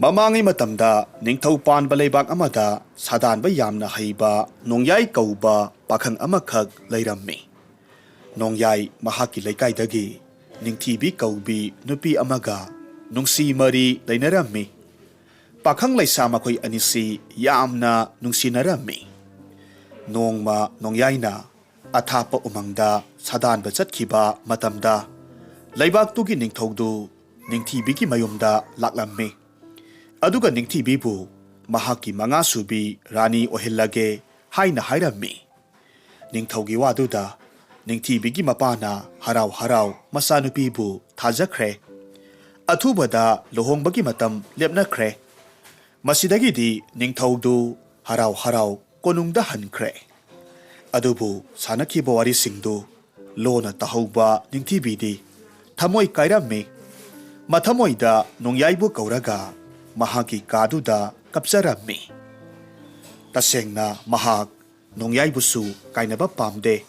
ꯃꯃꯥꯡꯒꯤ ꯃꯇꯝꯗ ꯅꯤꯡꯊꯧ ꯄꯥꯟꯕ ꯂꯩꯕꯥꯛ ꯑꯃꯗ ꯁꯥꯗꯥꯟꯕ ꯌꯥꯝꯅ ꯍꯩꯕ ꯅꯣꯡꯌꯥꯏ ꯀꯧꯕ ꯄꯥꯈꯪ ꯑꯃꯈꯛ ꯂꯩꯔꯝꯃꯤ꯫ ꯅꯣꯡꯌꯥꯏ ꯃꯍꯥꯛꯀꯤ ꯂꯩꯀꯥꯏꯗꯒꯤ ꯅꯤꯡꯊꯤꯕꯤ ꯀꯧꯕꯤ ꯅꯨꯄꯤ ꯑꯃꯒ ꯅꯨꯡꯁꯤ ꯃꯔꯤ ꯂꯩꯅꯔꯝꯃꯤ꯫ ꯄꯥꯈꯪ ꯂꯩꯁꯥ ꯃꯈꯣꯏ ꯑꯅꯤꯁꯤ ꯌꯥꯝꯅ ꯅꯨꯡꯁꯤꯅꯔꯝꯃꯤ꯫ ꯅꯣꯡꯃ ꯅꯣꯡꯌꯥꯏꯅ ꯑꯊꯥꯞꯄ ꯎꯃꯪꯗ ꯁꯥꯗꯥꯟꯕ ꯆꯠꯈꯤꯕ ꯃꯇꯝꯗ ꯂꯩꯕꯥꯛꯇꯨꯒꯤ ꯅꯤꯡꯊꯧꯗꯨ ꯅꯤꯡꯊꯤꯕꯤꯒꯤ ꯃꯌꯨꯝꯗ ꯂꯥꯛꯂꯝꯃꯤ꯫ ꯑꯗꯨꯒ ꯅꯤꯡꯊꯤꯕꯤꯕꯨ ꯃꯍꯥꯛꯀꯤ ꯃꯉꯥꯁꯨꯕꯤ ꯔꯥꯅꯤ ꯑꯣꯏꯍꯜꯂꯒꯦ ꯍꯥꯏꯅ ꯍꯥꯏꯔꯝꯃꯤ꯫ ꯅꯤꯡꯊꯧꯒꯤ ꯋꯥꯗꯨꯗ ꯅꯤꯡꯊꯤꯕꯤꯒꯤ ꯃꯄꯥꯅ ꯍꯔꯥꯎ ꯍꯔꯥꯎ ꯃꯆꯥꯅꯨꯄꯤꯕꯨ ꯊꯥꯖꯈ꯭ꯔꯦ꯫ ꯑꯊꯨꯕꯗ ꯂꯨꯍꯣꯡꯕꯒꯤ ꯃꯇꯝ ꯂꯦꯞꯅꯈ꯭ꯔꯦ꯫ ꯃꯁꯤꯗꯒꯤꯗꯤ ꯅꯤꯡꯊꯧꯗꯨ ꯍꯔꯥꯎ ꯍꯔꯥꯎ ꯀꯣꯅꯨꯡꯗ ꯍꯟꯈ꯭ꯔꯦ꯫ ꯑꯗꯨꯕꯨ ꯁꯥꯟꯅꯈꯤꯕ ꯋꯥꯔꯤꯁꯤꯡꯗꯨ ꯂꯣꯟꯅ ꯇꯥꯍꯧꯕ ꯅꯤꯡꯊꯤꯕꯤꯗꯤ ꯊꯃꯣꯏ ꯀꯥꯏꯔꯝꯃꯤ꯫ ꯃꯊꯃꯣꯏꯗ ꯅꯣꯡꯌꯥꯏꯕꯨ ꯀꯧꯔꯒ ꯃꯍꯥꯛꯀꯤ ꯀꯥꯗꯨꯗ ꯀꯞꯆꯔꯝꯃꯤ꯫ ꯇꯁꯦꯡꯅ ꯃꯍꯥꯛ ꯅꯣꯡꯌꯥꯏꯕꯨꯁꯨ ꯀꯥꯏꯅꯕ ꯄꯥꯝꯗꯦ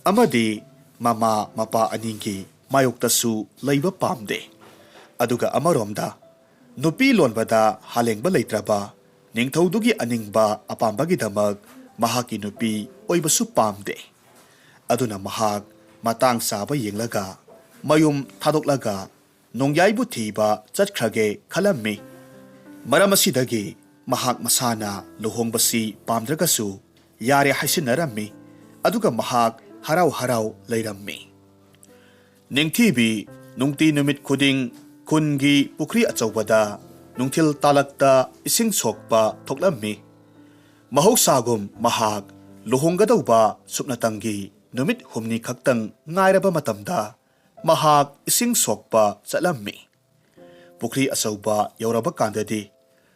ꯑꯃꯗꯤ ꯃꯃꯥ ꯃꯄꯥ ꯑꯅꯤꯒꯤ ꯃꯥꯌꯣꯛꯇꯁꯨ ꯂꯩꯕ ꯄꯥꯝꯗꯦ꯫ ꯑꯗꯨꯒ ꯑꯃꯔꯣꯝꯗ ꯅꯨꯄꯤ ꯂꯣꯟꯕꯗ ꯍꯥꯂꯦꯡꯕ ꯂꯩꯇ꯭ꯔꯕ ꯅꯤꯡꯊꯧꯗꯨꯒꯤ ꯑꯅꯤꯡꯕ ꯑꯄꯥꯝꯕꯒꯤꯗꯃꯛ ꯃꯍꯥꯛꯀꯤ ꯅꯨꯄꯤ ꯑꯣꯏꯕꯁꯨ ꯄꯥꯝꯗꯦ꯫ ꯑꯗꯨꯅ ꯃꯍꯥꯛ ꯃꯇꯥꯡ ꯆꯥꯕ ꯌꯦꯡꯂꯒ ꯃꯌꯨꯝ ꯊꯥꯗꯣꯛꯂꯒ ꯅꯣꯡꯌꯥꯏꯕꯨ ꯊꯤꯕ ꯆꯠꯈ꯭ꯔꯒꯦ ꯈꯜꯂꯝꯃꯤ꯫ ꯃꯔꯝ ꯑꯁꯤꯗꯒꯤ ꯃꯍꯥꯛ ꯃꯁꯥꯅ ꯂꯨꯍꯣꯡꯕꯁꯤ ꯄꯥꯝꯗ꯭ꯔꯒꯁꯨ ꯌꯥꯔꯦ ꯍꯥꯏꯁꯤꯟꯅꯔꯝꯃꯤ꯫ ꯑꯗꯨꯒ ꯃꯍꯥꯛ ꯍꯔꯥꯎ ꯍꯔꯥꯎ ꯂꯩꯔꯝꯃꯤ꯫ ꯅꯤꯡꯊꯤꯕꯤ ꯅꯨꯡꯇꯤ ꯅꯨꯃꯤꯠ ꯈꯨꯗꯤꯡ ꯈꯨꯟꯒꯤ ꯄꯨꯈ꯭ꯔꯤ ꯑꯆꯧꯕꯗ ꯅꯨꯡꯊꯤꯜ ꯇꯥꯂꯛꯇ ꯏꯁꯤꯡ ꯁꯣꯛꯄ ꯊꯣꯛꯂꯝꯃꯤ꯫ ꯃꯍꯧꯁꯥꯒꯨꯝ ꯃꯍꯥꯛ ꯂꯨꯍꯣꯡꯒꯗꯧꯕ ꯁꯨꯞꯅꯇꯪꯒꯤ ꯅꯨꯃꯤꯠ ꯍꯨꯝꯅꯤ ꯈꯛꯇꯪ ꯉꯥꯏꯔꯕ ꯃꯇꯝꯗ ꯃꯍꯥꯛ ꯏꯁꯤꯡ ꯁꯣꯛꯄ ꯆꯠꯂꯝꯃꯤ꯫ ꯄꯨꯈ꯭ꯔꯤ ꯑꯆꯧꯕ ꯌꯧꯔꯕ ꯀꯥꯟꯗꯗꯤ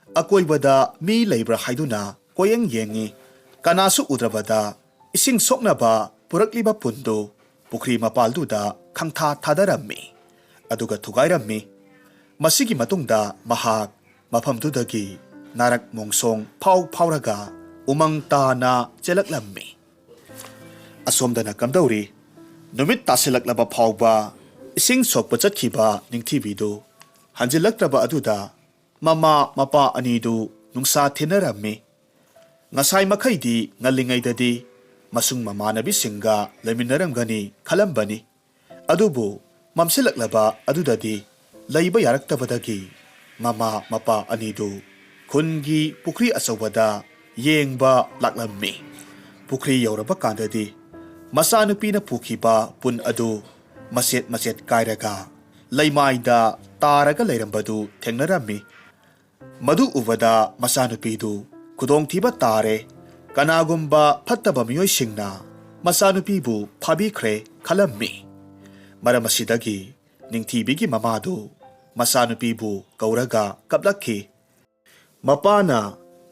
ꯑꯀꯣꯏꯕꯗ ꯃꯤ ꯂꯩꯕ꯭ꯔꯥ ꯍꯥꯏꯗꯨꯅ ꯀꯣꯌꯦꯡ ꯌꯦꯡꯉꯤ꯫ ꯀꯅꯥꯁꯨ ꯎꯗ꯭ꯔꯕꯗ ꯏꯁꯤꯡ ꯁꯣꯛꯅꯕ ꯄꯨꯔꯛꯂꯤꯕ ꯄꯨꯟꯗꯨ ꯄꯨꯈ꯭ꯔꯤ ꯃꯄꯥꯜꯗꯨꯗ ꯈꯪꯊꯥ ꯊꯥꯗꯔꯝꯃꯤ ꯑꯗꯨꯒ ꯊꯨꯒꯥꯏꯔꯝꯃꯤ꯫ ꯃꯁꯤꯒꯤ ꯃꯇꯨꯡꯗ ꯃꯍꯥꯛ ꯃꯐꯝꯗꯨꯗꯒꯤ ꯅꯥꯔꯛ ꯃꯣꯡꯁꯣꯡ ꯐꯥꯎꯔꯒ ꯎꯃꯪ ꯇꯥꯅ ꯆꯦꯜꯂꯛꯂꯝꯃꯤ꯫ ꯑꯁꯣꯝꯗꯅ ꯀꯝꯗꯧꯔꯤ? ꯅꯨꯃꯤꯠ ꯇꯥꯁꯤꯜꯂꯛꯂꯕ ꯐꯥꯎꯕ ꯏꯁꯤꯡ ꯁꯣꯛꯄ ꯆꯠꯈꯤꯕ ꯅꯤꯡꯊꯤꯕꯤꯗꯨ ꯍꯟꯖꯤꯜꯂꯛꯇ꯭ꯔꯕ ꯑꯗꯨꯗ ꯃꯃꯥ ꯃꯄꯥ ꯑꯅꯤꯗꯨ ꯅꯨꯡꯁꯥ ꯊꯤꯟꯅꯔꯝꯃꯤ꯫ ꯉꯁꯥꯏ ꯃꯈꯩꯗꯤ ꯉꯜꯂꯤꯉꯩꯗꯗꯤ ꯃꯁꯨꯡ ꯃꯃꯥꯟꯅꯕꯤꯁꯤꯡꯒ ꯂꯩꯃꯤꯟꯅꯔꯝꯒꯅꯤ ꯈꯜꯂꯝꯕꯅꯤ꯫ ꯑꯗꯨꯕꯨ ꯃꯝꯁꯤꯜꯂꯛꯂꯕ ꯑꯗꯨꯗꯗꯤ ꯂꯩꯕ ꯌꯥꯔꯛꯇꯕꯗꯒꯤ ꯃꯃꯥ ꯃꯄꯥ ꯑꯅꯤꯗꯨ ꯈꯨꯟꯒꯤ ꯄꯨꯈ꯭ꯔꯤ ꯑꯆꯧꯕꯗ ꯌꯦꯡꯕ ꯂꯥꯛꯂꯝꯃꯤ꯫ ꯄꯨꯈ꯭ꯔꯤ ꯌꯧꯔꯕ ꯀꯥꯟꯗꯗꯤ ꯃꯆꯥꯅꯨꯄꯤꯅ ꯄꯨꯈꯤꯕ ꯄꯨꯟ ꯑꯗꯨ ꯃꯆꯦꯠ ꯃꯆꯦꯠ ꯀꯥꯏꯔꯒ ꯂꯩꯃꯥꯏꯗ ꯇꯥꯔꯒ ꯂꯩꯔꯝꯕꯗꯨ ꯊꯦꯡꯅꯔꯝꯃꯤ꯫ ꯃꯗꯨ ꯎꯕꯗ ꯃꯆꯥꯅꯨꯄꯤꯗꯨ ꯈꯨꯗꯣꯡꯊꯤꯕ ꯇꯥꯔꯦ, ꯀꯅꯥꯒꯨꯝꯕ ꯐꯠꯇꯕ ꯃꯤꯑꯣꯏꯁꯤꯡꯅ ꯃꯆꯥꯅꯨꯄꯤꯕꯨ ꯐꯥꯕꯤꯈ꯭ꯔꯦ ꯈꯜꯂꯝꯃꯤ꯫ ꯃꯔꯝ ꯑꯁꯤꯗꯒꯤ ꯅꯤꯡꯊꯤꯕꯤꯒꯤ ꯃꯃꯥꯗꯨ ꯃꯆꯥꯅꯨꯄꯤꯕꯨ ꯀꯧꯔꯒ ꯀꯞꯂꯛꯈꯤ꯫ ꯃꯄꯥꯅ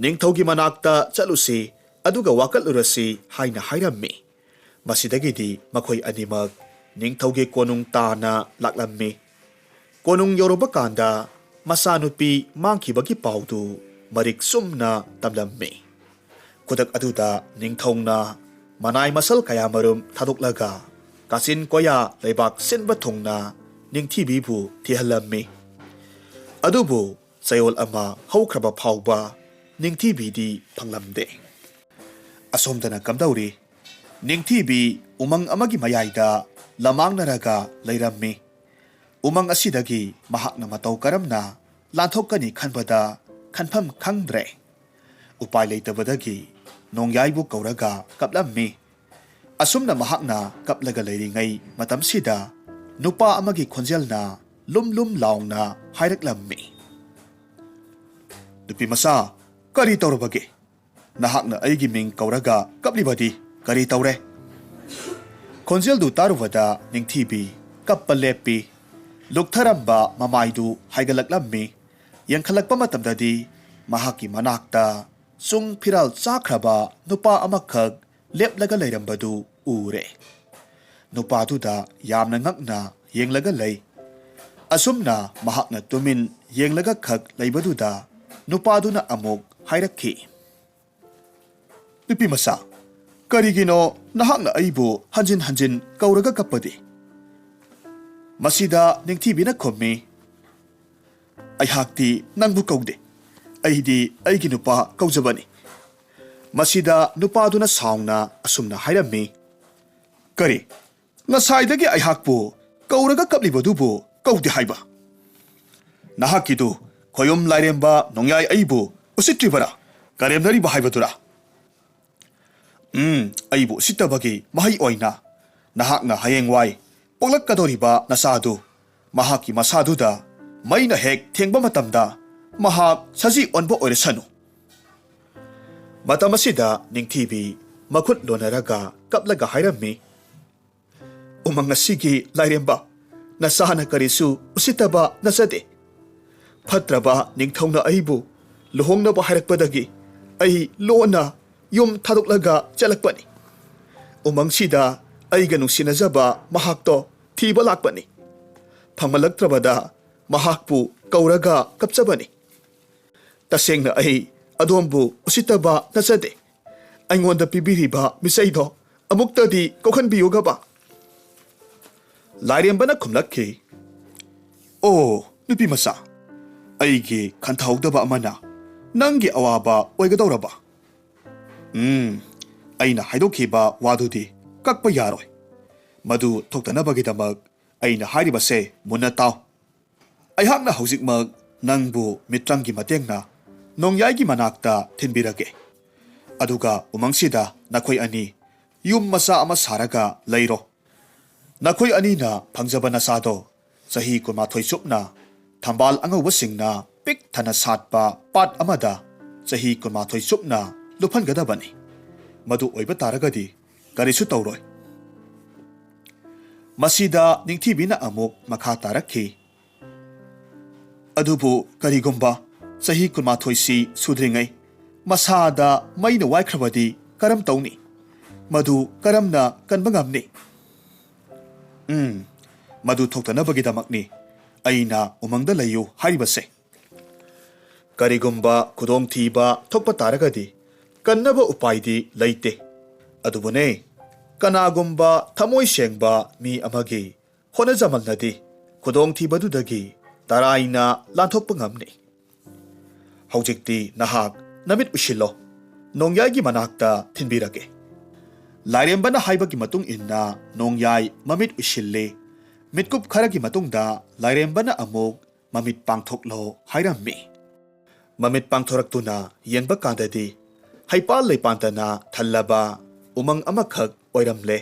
ꯅꯤꯡꯊꯧꯒꯤ ꯃꯅꯥꯛꯇ ꯆꯠꯂꯨꯁꯤ ꯑꯗꯨꯒ ꯋꯥꯀꯠꯂꯨꯔꯁꯤ ꯍꯥꯏꯅ ꯍꯥꯏꯔꯝꯃꯤ꯫ ꯃꯁꯤꯗꯒꯤꯗꯤ ꯃꯈꯣꯏ ꯑꯅꯤꯃꯛ ꯅꯤꯡꯊꯧꯒꯤ ꯀꯣꯅꯨꯡ ꯇꯥꯅ ꯂꯥꯛꯂꯝꯃꯤ꯫ ꯀꯣꯅꯨꯡ ꯌꯧꯔꯕ ꯀꯥꯟꯗ ꯃꯆꯥꯅꯨꯄꯤ ꯃꯥꯡꯈꯤꯕꯒꯤ ꯄꯥꯎꯗꯨ ꯃꯔꯤꯛ ꯆꯨꯝꯅ ꯇꯝꯂꯝꯃꯤ꯫ ꯈꯨꯗꯛ ꯑꯗꯨꯗ ꯅꯤꯡꯊꯧꯅ ꯃꯅꯥꯏ ꯃꯁꯜ ꯀꯌꯥꯃꯔꯨꯝ ꯊꯥꯗꯣꯛꯂꯒ ꯀꯥꯆꯤꯟ ꯀꯣꯌꯥ ꯂꯩꯕꯥꯛ ꯁꯤꯟꯕ ꯊꯨꯡꯅ ꯅꯤꯡꯊꯤꯕꯤꯕꯨ ꯊꯤꯍꯜꯂꯝꯃꯤ꯫ ꯑꯗꯨꯕꯨ ꯆꯌꯣꯜ ꯑꯃ ꯍꯧꯈ꯭ꯔꯕ ꯐꯥꯎꯕ ꯅꯤꯡꯊꯤꯕꯤꯗꯤ ꯐꯪꯂꯝꯗꯦ꯫ ꯑꯁꯣꯝꯗꯅ ꯀꯝꯗꯧꯔꯤ? ꯅꯤꯡꯊꯤꯕꯤ ꯎꯃꯪ ꯑꯃꯒꯤ ꯃꯌꯥꯏꯗ ꯂꯃꯥꯡꯅꯔꯒ ꯂꯩꯔꯝꯃꯤ꯫ ꯎꯃꯪ ꯑꯁꯤꯗꯒꯤ ꯃꯍꯥꯛꯅ ꯃꯇꯧ ꯀꯔꯝꯅ ꯂꯥꯟꯊꯣꯛꯀꯅꯤ ꯈꯟꯕꯗ ꯈꯟꯐꯝ ꯈꯪꯗ꯭ꯔꯦ꯫ ꯎꯄꯥꯏ ꯂꯩꯇꯕꯗꯒꯤ ꯅꯣꯡꯌꯥꯏꯕꯨ ꯀꯧꯔꯒ ꯀꯞꯂꯝꯃꯤ꯫ ꯑꯁꯨꯝꯅ ꯃꯍꯥꯛꯅ ꯀꯞꯂꯒ ꯂꯩꯔꯤꯉꯩ ꯃꯇꯝꯁꯤꯗ ꯅꯨꯄꯥ ꯑꯃꯒꯤ ꯈꯣꯟꯖꯦꯜꯅ ꯂꯨꯝ ꯂꯨꯝ ꯂꯥꯎꯅ ꯍꯥꯏꯔꯛꯂꯝꯃꯤ꯫ ꯅꯨꯄꯤ ꯃꯆꯥ, ꯀꯔꯤ ꯇꯧꯔꯕꯒꯦ? ꯅꯍꯥꯛꯅ ꯑꯩꯒꯤ ꯃꯤꯡ ꯀꯧꯔꯒ ꯀꯞꯂꯤꯕꯗꯤ ꯀꯔꯤ ꯇꯧꯔꯦ? ꯈꯣꯟꯖꯦꯜꯗꯨ ꯇꯥꯔꯨꯕꯗ ꯅꯤꯡꯊꯤꯕꯤ ꯀꯞꯄ ꯂꯦꯞꯄꯤ꯫ ꯂꯨꯛꯊꯔꯝꯕ ꯃꯃꯥꯏꯗꯨ ꯍꯥꯏꯒꯠꯂꯛꯂꯝꯃꯤ꯫ ꯌꯦꯡꯈꯠꯂꯛꯄ ꯃꯇꯝꯗꯗꯤ ꯃꯍꯥꯛꯀꯤ ꯃꯅꯥꯛꯇ ꯆꯨꯡ ꯐꯤꯔꯥꯜ ꯆꯥꯈ꯭ꯔꯕ ꯅꯨꯄꯥ ꯑꯃꯈꯛ ꯂꯦꯞꯂꯒ ꯂꯩꯔꯝꯕꯗꯨ ꯎꯔꯦ꯫ ꯅꯨꯄꯥꯗꯨꯗ ꯌꯥꯝꯅ ꯉꯛꯅ ꯌꯦꯡꯂꯒ ꯂꯩ꯫ ꯑꯁꯨꯝꯅ ꯃꯍꯥꯛꯅ ꯇꯨꯃꯤꯟ ꯌꯦꯡꯂꯒ ꯈꯛ ꯂꯩꯕꯗꯨꯗ ꯅꯨꯄꯥꯗꯨꯅ ꯑꯃꯨꯛ ꯍꯥꯏꯔꯛꯈꯤ꯫ ꯅꯨꯄꯤ ꯃꯆꯥ, ꯀꯔꯤꯒꯤꯅꯣ ꯅꯍꯥꯛꯅ ꯑꯩꯕꯨ ꯍꯟꯖꯤꯟ ꯍꯟꯖꯤꯟ ꯀꯧꯔꯒ ꯀꯞꯄꯗꯤ? ꯃꯁꯤꯗ ꯅꯤꯡꯊꯤꯕꯤꯅ ꯈꯨꯝꯃꯤ, ꯑꯩꯍꯥꯛꯇꯤ ꯅꯪꯕꯨ ꯀꯧꯗꯦ, ꯑꯩꯗꯤ ꯑꯩꯒꯤ ꯅꯨꯄꯥ ꯀꯧꯖꯕꯅꯤ ꯃꯁꯤꯗ ꯅꯨꯄꯥꯗꯨꯅ ꯁꯥꯎꯅ ꯑꯁꯨꯝꯅ ꯍꯥꯏꯔꯝꯃꯤ ꯀꯔꯤ ꯉꯁꯥꯏꯗꯒꯤ ꯑꯩꯍꯥꯛꯄꯨ ꯀꯧꯔꯒ ꯀꯞꯂꯤꯕꯗꯨꯕꯨ ꯀꯧꯗꯦ ꯍꯥꯏꯕ ꯅꯍꯥꯛꯀꯤꯗꯨ ꯈꯣꯌꯨꯝ ꯂꯥꯏꯔꯦꯝꯕ ꯅꯣꯡꯌꯥꯏ ꯑꯩꯕꯨ ꯎꯁꯤꯠꯇ꯭ꯔꯤꯕꯔꯥ ꯀꯔꯦꯝꯅꯔꯤꯕ ꯍꯥꯏꯕꯗꯨꯔꯥ ꯑꯩꯕꯨ ꯎꯁꯤꯠꯇꯕꯒꯤ ꯃꯍꯩ ꯑꯣꯏꯅ ꯅꯍꯥꯛꯅ ꯍꯌꯦꯡꯋꯥꯏ ꯄꯣꯛꯂꯛꯀꯗꯧꯔꯤꯕ ꯅꯆꯥꯗꯨ ꯃꯍꯥꯛꯀꯤ ꯃꯁꯥꯗꯨꯗ ꯃꯩꯅ ꯍꯦꯛ ꯊꯦꯡꯕ ꯃꯇꯝꯗ ꯃꯍꯥꯛ ꯁꯖꯤ ꯑꯣꯟꯕ ꯑꯣꯏꯔꯁꯅꯨ ꯃꯇꯝ ꯑꯁꯤꯗ ꯅꯤꯡꯊꯤꯕꯤ ꯃꯈꯨꯠ ꯂꯣꯟꯅꯔꯒ ꯀꯞꯂꯒ ꯍꯥꯏꯔꯝꯃꯤ ꯎꯃꯪ ꯑꯁꯤꯒꯤ ꯂꯥꯏꯔꯦꯝꯕ ꯅꯆꯥꯅ ꯀꯔꯤꯁꯨ ꯎꯁꯤꯠꯇꯕ ꯅꯆꯗꯦ ꯐꯠꯇ꯭ꯔꯕ ꯅꯤꯡꯊꯧꯅ ꯑꯩꯕꯨ ꯂꯨꯍꯣꯡꯅꯕ ꯍꯥꯏꯔꯛꯄꯗꯒꯤ ꯑꯩ ꯂꯣꯟꯅ ꯌꯨꯝ ꯊꯥꯗꯣꯛꯂꯒ ꯆꯠꯂꯛꯄꯅꯤ ꯎꯃꯪꯁꯤꯗ ꯑꯩꯒ ꯅꯨꯡꯁꯤꯅꯖꯕ ꯃꯍꯥꯛꯇꯣ ꯊꯤꯕ ꯂꯥꯛꯄꯅꯤ ꯐꯪꯃꯜꯂꯛꯇ꯭ꯔꯕꯗ ꯃꯍꯥꯛꯄꯨ ꯀꯧꯔꯒ ꯀꯞꯆꯕꯅꯤ ꯇꯁꯦꯡꯅ ꯑꯩ ꯑꯗꯣꯝꯕꯨ ꯎꯁꯤꯠꯇꯕ ꯅꯆꯗꯦ ꯑꯩꯉꯣꯟꯗ ꯄꯤꯕꯤꯔꯤꯕ ꯃꯤꯆꯩꯗꯣ ꯑꯃꯨꯛꯇꯗꯤ ꯀꯣꯛꯍꯟꯕꯤꯌꯨꯒꯕ ꯂꯥꯏꯔꯦꯝꯕꯅ ꯈꯨꯝꯂꯛꯈꯤ ꯑꯣ ꯅꯨꯄꯤ ꯃꯆꯥ ꯑꯩꯒꯤ ꯈꯟꯊꯍꯧꯗꯕ ꯑꯃꯅ ꯅꯪꯒꯤ ꯑꯋꯥꯕ ꯑꯣꯏꯒꯗꯧꯔꯕ ꯑꯩꯅ ꯍꯥꯏꯗꯣꯛꯈꯤꯕ ꯋꯥꯗꯨꯗꯤ ꯀꯛꯄ ꯌꯥꯔꯣꯏ ꯃꯗꯨ ꯊꯣꯛꯇꯅꯕꯒꯤꯗꯃꯛ ꯑꯩꯅ ꯍꯥꯏꯔꯤꯕꯁꯦ ꯃꯨꯟꯅ ꯇꯥꯎ ꯑꯩꯍꯥꯛꯅ ꯍꯧꯖꯤꯛꯃꯛ ꯅꯪꯕꯨ ꯃꯤꯇ꯭ꯔꯪꯒꯤ ꯃꯇꯦꯡꯅ ꯅꯣꯡꯌꯥꯏꯒꯤ ꯃꯅꯥꯛꯇ ꯊꯤꯟꯕꯤꯔꯒꯦ ꯑꯗꯨꯒ ꯎꯃꯪꯁꯤꯗ ꯅꯈꯣꯏ ꯑꯅꯤ ꯌꯨꯝ ꯃꯆꯥ ꯑꯃ ꯁꯥꯔꯒ ꯂꯩꯔꯣ ꯅꯈꯣꯏ ꯑꯅꯤꯅ ꯐꯪꯖꯕ ꯅꯆꯥꯗꯣ ꯆꯍꯤ 12 ꯆꯨꯞꯅ ꯊꯝꯕꯥꯜ ꯑꯉꯧꯕꯁꯤꯡꯅ ꯄꯤꯛ ꯊꯟꯅ ꯁꯥꯠꯄ ꯄꯥꯠ ꯑꯃꯗ ꯆꯍꯤ 12 ꯆꯨꯞꯅ ꯂꯨꯞꯍꯟꯒꯗꯕꯅꯤ ꯃꯗꯨ ꯑꯣꯏꯕ ꯇꯥꯔꯒꯗꯤ ꯀꯔꯤꯁꯨ ꯇꯧꯔꯣꯏ ꯃꯁꯤꯗ ꯅꯤꯡꯊꯤꯕꯤꯅ ꯑꯃꯨꯛ ꯃꯈꯥ ꯇꯥꯔꯛꯈꯤ ꯑꯗꯨꯕꯨ ꯀꯔꯤꯒꯨꯝꯕ ꯆꯍꯤ 12ꯁꯤ ꯁꯨꯗ꯭ꯔꯤꯉꯩ ꯃꯁꯥꯗ ꯃꯩꯅ ꯋꯥꯏꯈ꯭ꯔꯕꯗꯤ ꯀꯔꯝ ꯇꯧꯅꯤ ꯃꯗꯨ ꯀꯔꯝꯅ ꯀꯟꯕ ꯉꯝꯅꯤ ꯃꯗꯨ ꯊꯣꯛꯇꯅꯕꯒꯤꯗꯃꯛꯅꯤ ꯑꯩꯅ ꯎꯃꯪꯗ ꯂꯩꯌꯨ ꯍꯥꯏꯔꯤꯕꯁꯦ ꯀꯔꯤꯒꯨꯝꯕ ꯈꯨꯗꯣꯡꯊꯤꯕ ꯊꯣꯛꯄ ꯇꯥꯔꯒꯗꯤ ꯀꯟꯅꯕ ꯎꯄꯥꯏꯗꯤ ꯂꯩꯇꯦ ꯑꯗꯨꯕꯨꯅꯦ ꯀꯅꯥꯒꯨꯝꯕ ꯊꯃꯣꯏ ꯁꯦꯡꯕ ꯃꯤ ꯑꯃꯒꯤ ꯍꯣꯠꯅꯖꯃꯜꯅꯗꯤ ꯈꯨꯗꯣꯡꯊꯤꯕꯗꯨꯗꯒꯤ ꯇꯔꯥꯏꯅ ꯂꯥꯟꯊꯣꯛꯄ ꯉꯝꯅꯤ ꯍꯧꯖꯤꯛꯇꯤ ꯅꯍꯥꯛ ꯅꯃꯤꯠ ꯎꯏꯁꯤꯜꯂꯣ ꯅꯣꯡꯌꯥꯏꯒꯤ ꯃꯅꯥꯛꯇ ꯊꯤꯟꯕꯤꯔꯒꯦ ꯂꯥꯏꯔꯦꯝꯕꯅ ꯍꯥꯏꯕꯒꯤ ꯃꯇꯨꯡ ꯏꯟꯅ ꯅꯣꯡꯌꯥꯏ ꯃꯃꯤꯠ ꯎꯏꯁꯤꯜꯂꯦ ꯃꯤꯠꯀꯨꯞ ꯈꯔꯒꯤ ꯃꯇꯨꯡꯗ ꯂꯥꯏꯔꯦꯝꯕꯅ ꯑꯃꯨꯛ ꯃꯃꯤꯠ ꯄꯥꯡꯊꯣꯛꯂꯣ ꯍꯥꯏꯔꯝꯃꯤ ꯃꯃꯤꯠ ꯄꯥꯡꯊꯣꯔꯛꯇꯨꯅ ꯌꯦꯡꯕ ꯀꯥꯟꯗꯗꯤ ꯍꯩꯄꯥꯜ ꯂꯩꯄꯥꯟꯇꯅ ꯊꯜꯂꯕ ꯎꯃꯪ ꯑꯃꯈꯛ ꯑꯣꯏꯔꯝꯂꯦ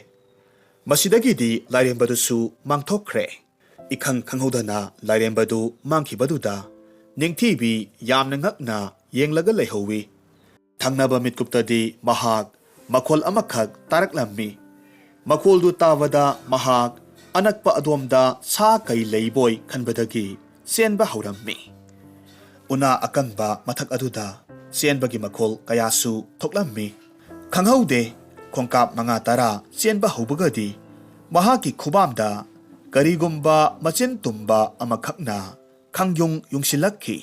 ꯃꯁꯤꯗꯒꯤꯗꯤ ꯂꯥꯏꯔꯦꯝꯕꯗꯨꯁꯨ ꯃꯥꯡꯊꯣꯛꯈ꯭ꯔꯦ इखंग खंगौदना लाइरेंबदु मांखिबदुदा निंगथीबी यामना ngakna yenglaga leihouwi thangnaba mitkuptadi mahak makhol amakhak taraklammi makhol du tawada mahak anakpa adomda sa kai leiboi khanbadagi senba haurammi una akanba mathak aduda senbagi makhol kayasu thoklammi khanghaude khongkap manga tara senba haubagadi mahaki khubamda karigumba machin tumba amakhakna khangyung yungsilakhi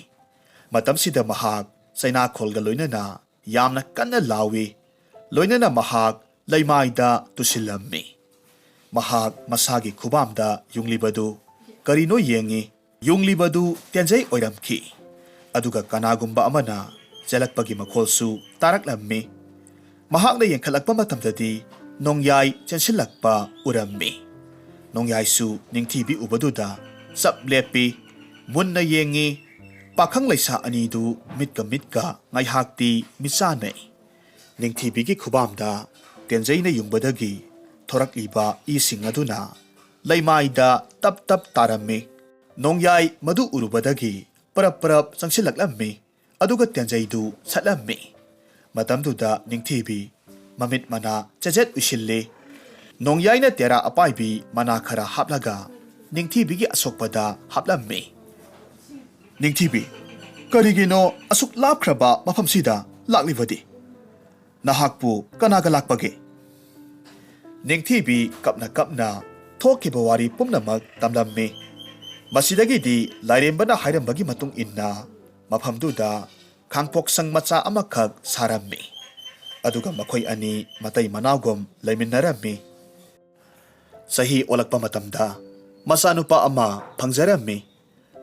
matamsida mahak saina kholga loinana yamna kanna lawi loinana mahak leimaida tusilammi mahak masagi khubamda yunglibadu karino yengi yunglibadu tenjai oiramki aduga kanagumba amana jalakpagi makholsu taraklammi mahakna yengkhalakpa matamdadi nongyai chensilakpa urammi nongyaisu ningthibi ubaduda sap lepi munna yengi pakhang laisa anidu mitka ngaihakti michanai ningthibigi khubamda tenjaina yungbadagi thorakliba ising aduna leimaida tap tarammi nongyai madu urubadagi parap changsilaklammi aduga tenjaidu satlammi matamduda ningthibi mamit mana chajet ushille nongyaina tera apaibi mana khara haplaga ningthibigi asokpada haplammi ningthibi karigino asuk lapkhraba mafamsida laklibadi nahakpu kanaga lakpage ningthibi kapna thokiba wari pumnamak tamlammi masidagidi lairembana hairambagi matung inna mafamduda khangpok sang macha amakhak sarammi aduga makhoi ani matai managom leiminnarammi sahi olakpa matamda masanupa ama phangjarammi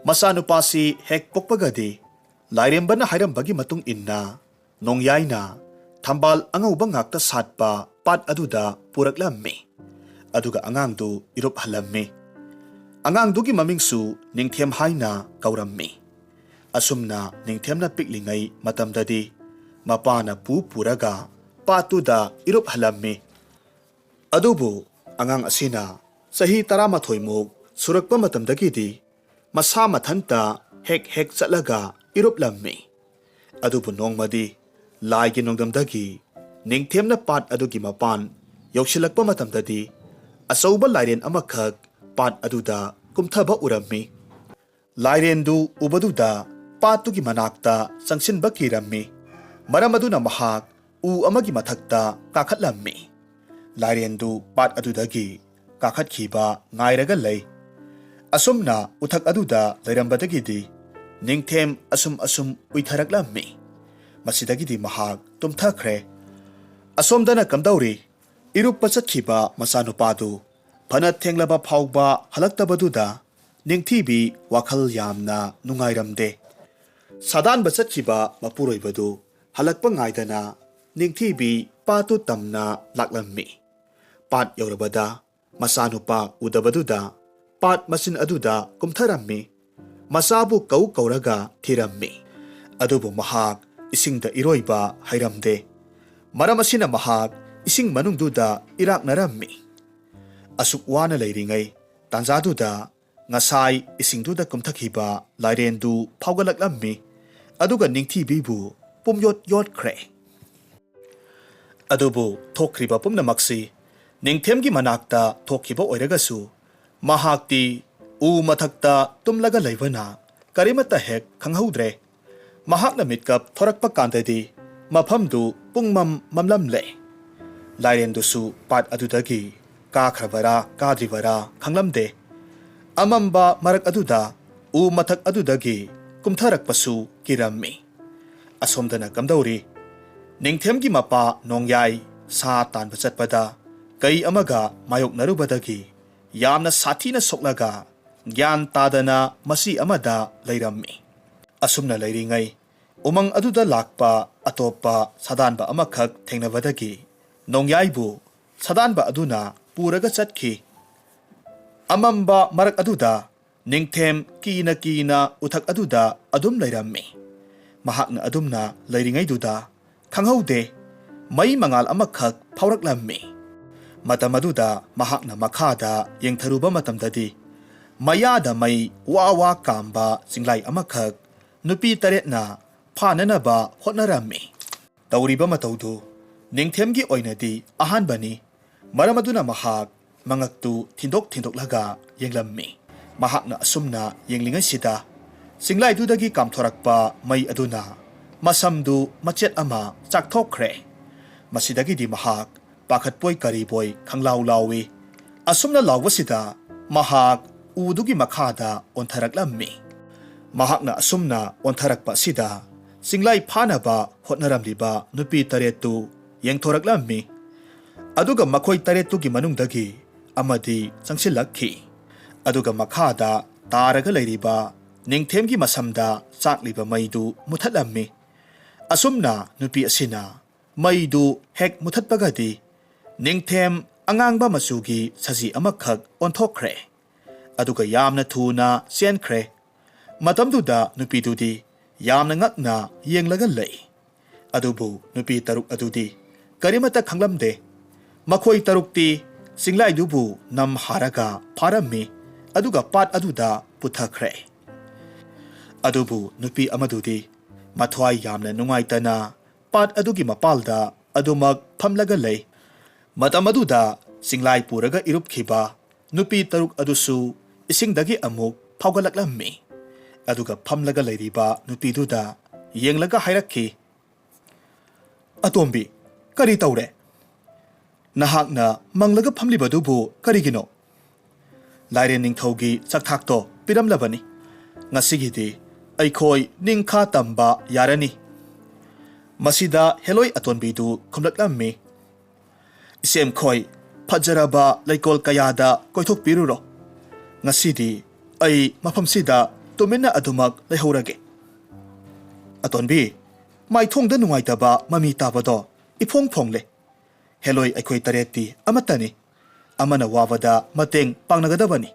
masanupa si hek pokpagadi Lairembana hairam-bagi matung inna, Nongyayna, Thambal angauba ngakta satpa pat aduda puraklammi. Aduga angangdu irup halammi. Angangdugi mamingsu Ningthem haina kaurammi. Asumna Ningthemna piklingay matamdadi, mapana puraga patuda irup halammi. Adubu angang asina sahi 13 muk surakpa matamdagidi masa mathanta hek chatlaga irup lammi. Adubu nongmadi laigi nongdamdagi Ningthemna pat adugi mapan yoksilakpa matamdadi asauba lairen amakhak pat aduda kumthaba urammi. Lairendu ubaduda patugi manakta sangsinba kirammi. Maramaduna mahak u amagi mathakta kakhatlammi. Lairendu pat adudagi kakhatkhiba ngairaga lay. Asumna uthak aduda lairambadagidi Ningthem asum uitharaklammi. Masidagidi mahak tumthakre. Asomdana kamdauri irup pachatkhiba masanupadu Panat thenglaba phauba halaktabaduda Ningthibi wakhal yamna nungairamde. Sadan bachatkiba mapuroibadu halakpa ngaidana Ningthibi patu tamna laklammi. Pat yaurabada masanupa udabaduda pat masin aduda kumtharammi. Masabu kauraga thirammi. Adubu mahak isingda iroiba hairamde. Maramasina mahak ising manungduda iraknarammi. Asuk wana lairingay, tanzaduda, ngasay isingduda kumtakhiba lairendu phaugalaklammi, aduga Ningthibibu pumyot kre. Adubu thokriba pumnamaksi, Ningthemgi manakta thokhiba oiragasu, mahakti u mathakta tumlaga laibana, karimata hek khanghaudre, mahakna mitkap thorakpa kandadi, maphamdu pungmam mamlamle. Lairendusu pat adudagi, Kakhrabara, kadribara, khanglamde. Amamba marak aduda, u mathak adudagi, kumtharak pasu kirammi. Asomdana kamdauri, Ningthemgi mapa Nongyay, sa tanba chatpada, kay amaga mayok narubadagi, yamna sathina soklaga, gyan tadana masi amada layrammi. Asumna layringay, umang aduda lakpa atopa sadanba amakhak thengnabadagi, Nongyaybu, sadanba aduna, puraga chatkhi. Amamba marak aduda Ningthem kina uthak aduda adum lairammi. Mahakna adumna lairingayduda khanghaude may mangal amakhak phauraklammi. Matam aduda mahakna makhada yengtharuba matamdadi mayada may wawa kamba singlay amakhak nupi taretna phananaba hotnarammi. Tauriba mataudu Ningthemgi oinadi ahanbani. Maramaduna mahak mangaktu thindok yenglammi. Mahakna asumna yenglingay sida. Singlay dudagi kamthorakpa may aduna. Masamdu machet ama chakthokre. Masidagi di mahak pakhatpoy kariboy khanglawlawi. Asumna lawasida mahak udugi makhada ontharaklammi. Mahakna asumna ontharakpa sida. Singlay phanaba hotnaramliba nupi taretu yengthoraklammi. Aduga makhoi taretugi manungdagi amadi changsilakhi. Aduga makhada taraga lairiba Ningthemgi masamda chakliba maidu muthatlammi. Asumna nupi asina maidu hek muthatpagadi Ningthem angangba masugi saji amakhak onthokre. Aduga yamna thuna senkre. Matamduda nupidudi yamna ngakna yenglaga lay. Adubu nupi taruk adudi karimata khanglamde. Makhoi tarukti singlay dubu nam haraga parammi aduga pat aduda puthakre. Adubu nupi amadudi mathwai yamna nungaitana pat adugi mapalda adumag phamlaga lay. Matam aduda singlay puraga irupkhiba nupi taruk adusu isingdagi amuk phaugalaklammi. Aduga phamlaga layriba nupiduda yenglaga hairakhi. Atombi kari taure? Nahakna manglaga phamlibadubu karigino. Lairen ningthaugi chakthakto piramlabani. Ngasigidi aikhoi ningkha tamba yarani. Masida heloi atonbidu khumlaklammi. Isem khoi phajaraba laikol kayada koithok piruro. Ngasidi ai mafamsida tumena adumak laihorage. ꯑꯇꯣꯟꯕꯤ ꯃꯥꯏꯊꯣꯡꯗ ꯅꯨꯡꯉꯥꯏꯇꯕ ꯃꯃꯤ ꯇꯥꯕꯗꯣ ꯏꯐꯣꯡ ꯐꯣꯡꯂꯦ ꯍꯦꯂꯣꯏ ꯑꯩꯈꯣꯏ ꯇꯔꯦꯠꯇꯤ ꯑꯃꯠꯇꯅꯤ ꯑꯃꯅ ꯋꯥꯕꯗ ꯃꯇꯦꯡ ꯄꯥꯡꯅꯒꯗꯕꯅꯤ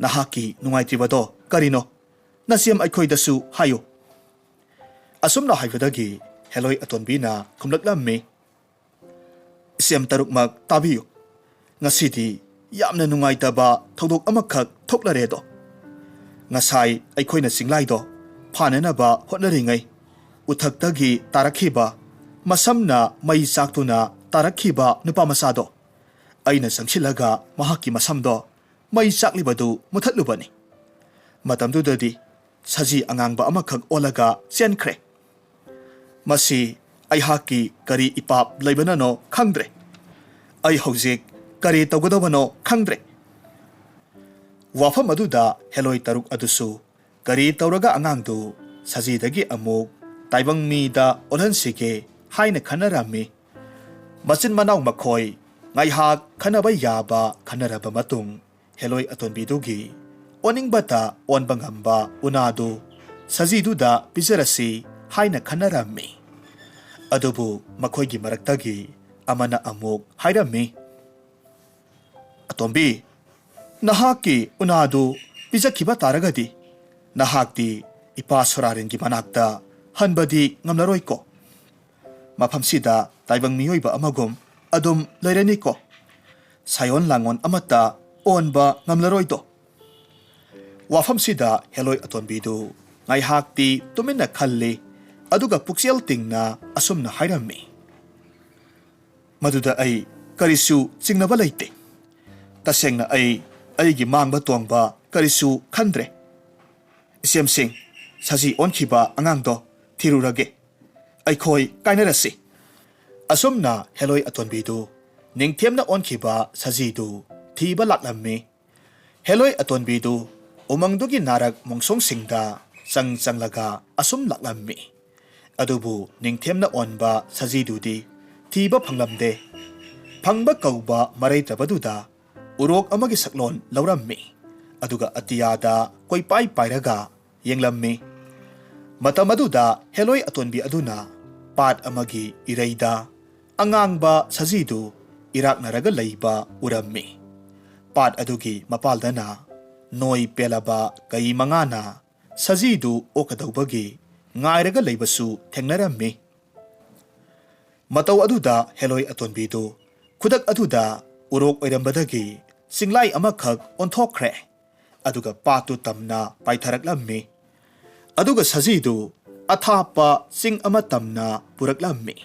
ꯅꯍꯥꯛꯀꯤ ꯅꯨꯡꯉꯥꯏꯇ꯭ꯔꯤꯕꯗꯣ ꯀꯔꯤꯅꯣ ꯅꯁꯦꯝ ꯑꯩꯈꯣꯏꯗꯁꯨ ꯍꯥꯏꯌꯨ ꯑꯁꯨꯝꯅ ꯍꯥꯏꯕꯗꯒꯤ ꯍꯦꯂꯣꯏ ꯑꯇꯣꯟꯕꯤꯅ ꯈꯨꯝꯂꯛꯂꯝꯃꯤ ꯏꯁꯦꯝ ꯇꯔꯨꯛꯃꯛ ꯇꯥꯕꯤꯌꯨ ꯉꯁꯤꯗꯤ ꯌꯥꯝꯅ ꯅꯨꯡꯉꯥꯏꯇꯕ ꯊꯧꯗꯣꯛ ꯑꯃꯈꯛ ꯊꯣꯛꯂꯔꯦꯗꯣ ꯉꯁꯥꯏ ꯑꯩꯈꯣꯏꯅ ꯆꯤꯡꯂꯥꯏꯗꯣ ꯐꯥꯅꯅꯕ ꯍꯣꯠꯅꯔꯤꯉꯩ ꯎꯊꯛꯇꯒꯤ ꯇꯥꯔꯛꯈꯤꯕ ꯃꯁꯝꯅ ꯃꯩ ꯆꯥꯛꯇꯨꯅ ꯇꯥꯔꯛꯈꯤꯕ ꯅꯨꯄꯥ ꯃꯆꯥꯗꯣ ꯑꯩꯅ ꯆꯪꯁꯤꯜꯂꯒ ꯃꯍꯥꯛꯀꯤ ꯃꯁꯝꯗꯣ ꯃꯩ ꯆꯥꯛꯂꯤꯕꯗꯨ ꯃꯨꯊꯠꯂꯨꯕꯅꯤ ꯃꯇꯝꯗꯨꯗꯗꯤ ꯁꯖꯤ ꯑꯉꯥꯡꯕ ꯑꯃꯈꯛ ꯑꯣꯜꯂꯒ ꯆꯦꯟꯈ꯭ꯔꯦ ꯃꯁꯤ ꯑꯩꯍꯥꯛꯀꯤ ꯀꯔꯤ ꯏꯄꯥꯞ ꯂꯩꯕꯅꯅꯣ ꯈꯪꯗ꯭ꯔꯦ ꯑꯩ ꯍꯧꯖꯤꯛ ꯀꯔꯤ ꯇꯧꯒꯗꯕꯅꯣ ꯈꯪꯗ꯭ꯔꯦ ꯋꯥꯐꯝ ꯑꯗꯨꯗ ꯍꯦꯂꯣꯏ ꯇꯔꯨꯛ ꯑꯗꯨꯁꯨ ꯀꯔꯤ ꯇꯧꯔꯒ ꯑꯉꯥꯡꯗꯨ ꯁꯖꯤꯗꯒꯤ ꯑꯃꯨꯛ ꯇꯥꯏꯕꯪ ꯃꯤꯗ ꯑꯣꯜꯍꯟꯁꯤꯒꯦ ꯍꯥꯏꯅ ꯈꯟꯅꯔꯝꯃꯤ ꯃꯆꯤꯟ ꯃꯅꯥꯎ ꯃꯈꯣꯏ ꯉꯥꯏꯍꯥꯛ ꯈꯟꯅꯕ ꯌꯥꯕ ꯈꯟꯅꯔꯕ ꯃꯇꯨꯡ ꯍꯦꯂꯣꯏ ꯑꯇꯣꯟꯕꯤꯗꯨꯒꯤ ꯑꯣꯅꯤꯡꯕꯇ ꯑꯣꯟꯕ ꯉꯝꯕ ꯎꯅꯥꯗꯨ ꯁꯖꯤꯗꯨꯗ ꯄꯤꯖꯔꯁꯤ ꯍꯥꯏꯅ ꯈꯟꯅꯔꯝꯃꯤ ꯑꯗꯨꯕꯨ ꯃꯈꯣꯏꯒꯤ ꯃꯔꯛꯇꯒꯤ ꯑꯃꯅ ꯑꯃꯨꯛ ꯍꯥꯏꯔꯝꯃꯤ ꯑꯇꯣꯝꯕꯤ ꯅꯍꯥꯛꯀꯤ ꯎꯅꯥꯗꯨ ꯄꯤꯖꯈꯤꯕ ꯇꯥꯔꯒꯗꯤ ꯅꯍꯥꯛꯇꯤ ꯏꯄꯥ ꯁꯣꯔꯥꯔꯦꯟꯒꯤ ꯃꯅꯥꯛꯇ ꯍꯟꯕꯗꯤ ꯉꯝꯂꯔꯣꯏꯀꯣ ꯃꯐꯝꯁꯤꯗ ꯇꯥꯏꯕꯪ ꯃꯤꯑꯣꯏꯕ ꯑꯃꯒꯨꯝ ꯑꯗꯨꯝ ꯂꯩꯔꯅꯤꯀꯣ ꯁꯥꯌꯣꯟ ꯂꯥꯡꯉꯣꯟ ꯑꯃꯠꯇ ꯑꯣꯟꯕ ꯉꯝꯂꯔꯣꯏꯗꯣ ꯋꯥꯐꯝꯁꯤꯗ ꯍꯦꯂꯣꯏ ꯑꯇꯣꯟꯕꯤꯗꯨ ꯉꯥꯏꯍꯥꯛꯇꯤ ꯇꯨꯃꯤꯟꯅ ꯈꯜꯂꯤ ꯑꯗꯨꯒ ꯄꯨꯛꯆꯦꯜ ꯇꯤꯡꯅ ꯑꯁꯨꯝꯅ ꯍꯥꯏꯔꯝꯃꯤ ꯃꯗꯨꯗ ꯑꯩ ꯀꯔꯤꯁꯨ ꯆꯤꯡꯅꯕ ꯂꯩꯇꯦ ꯇꯁꯦꯡꯅ ꯑꯩꯒꯤ ꯃꯥꯡꯕ ꯇꯣꯡꯕ ꯀꯔꯤꯁꯨ ꯈꯟꯗ꯭ꯔꯦ ꯏꯆꯦꯝꯁꯤꯡ ꯁꯖꯤ ꯑꯣꯟꯈꯤꯕ ꯑꯉꯥꯡꯗꯣ ꯊꯤꯔꯨꯔꯒꯦ ꯑꯩꯈꯣꯏ ꯀꯥꯏꯅꯔꯁꯤ ꯑꯁꯨꯝꯅ ꯍꯦꯂꯣꯏ ꯑꯇꯣꯟꯕꯤꯗꯨ ꯅꯤꯡꯊꯦꯝꯅ ꯑꯣꯟꯈꯤꯕ ꯁꯖꯤꯗꯨ ꯊꯤꯕ ꯂꯥꯛꯂꯝꯃꯤ ꯍꯦꯂꯣꯏ ꯑꯇꯣꯟꯕꯤꯗꯨ ꯎꯃꯪꯗꯨꯒꯤ ꯅꯥꯔꯛ ꯃꯣꯡꯁꯣꯡꯁꯤꯡꯗ ꯆꯪꯂꯒ ꯑꯁꯨꯝ ꯂꯥꯛꯂꯝꯃꯤ ꯑꯗꯨꯕꯨ ꯅꯤꯡꯊꯦꯝꯅ ꯑꯣꯟꯕ ꯁꯖꯤꯗꯨꯗꯤ ꯊꯤꯕ ꯐꯪꯂꯝꯗꯦ ꯐꯪꯕ ꯀꯧꯕ ꯃꯔꯩꯇꯕꯗꯨꯗ ꯎꯔꯣꯛ ꯑꯃꯒꯤ ꯁꯛꯂꯣꯟ ꯂꯧꯔꯝꯃꯤ ꯑꯗꯨꯒ ꯑꯇꯤꯌꯥꯗ ꯀꯣꯏꯄꯥꯏ ꯄꯥꯏꯔꯒ ꯌꯦꯡꯂꯝꯃꯤ ꯃꯇꯝ ꯑꯗꯨꯗ ꯍꯦꯂꯣꯏ ꯑꯇꯣꯟꯕꯤ ꯑꯗꯨꯅ ꯄꯥꯠ ꯑꯃꯒꯤ ꯏꯔꯩꯗ ꯑꯉꯥꯡꯕ ꯁꯖꯤꯗꯨ ꯏꯔꯥꯛꯅꯔꯒ ꯂꯩꯕ ꯎꯔꯝꯃꯤ ꯄꯥꯠ ꯑꯗꯨꯒꯤ ꯃꯄꯥꯜꯗꯅ ꯅꯣꯏ ꯄꯦꯜꯂꯕ ꯀꯩ ꯃꯉꯥꯅ ꯁꯖꯤꯗꯨ ꯑꯣꯛꯀꯗꯧꯕꯒꯤ ꯉꯥꯏꯔꯒ ꯂꯩꯕꯁꯨ ꯊꯦꯡꯅꯔꯝꯃꯤ ꯃꯇꯧ ꯑꯗꯨꯗ ꯍꯦꯂꯣꯏ ꯑꯇꯣꯟꯕꯤꯗꯨ ꯈꯨꯗꯛ ꯑꯗꯨꯗ ꯎꯔꯣꯛ ꯑꯣꯏꯔꯝꯕꯗꯒꯤ ꯆꯤꯡꯂꯥꯏ ꯑꯃꯈꯛ ꯑꯣꯟꯊꯣꯛꯈ꯭ꯔꯦ ꯑꯗꯨꯒ ꯄꯥꯠꯇꯨ ꯇꯝꯅ ꯄꯥꯏꯊꯔꯛꯂꯝꯃꯤ ꯑꯗꯨꯒ ꯁꯖꯤꯗꯨ ꯑꯊꯥꯞꯄ ꯆꯤꯡ ꯑꯃ ꯇꯝꯅ ꯄꯨꯔꯛꯂꯝꯃꯤ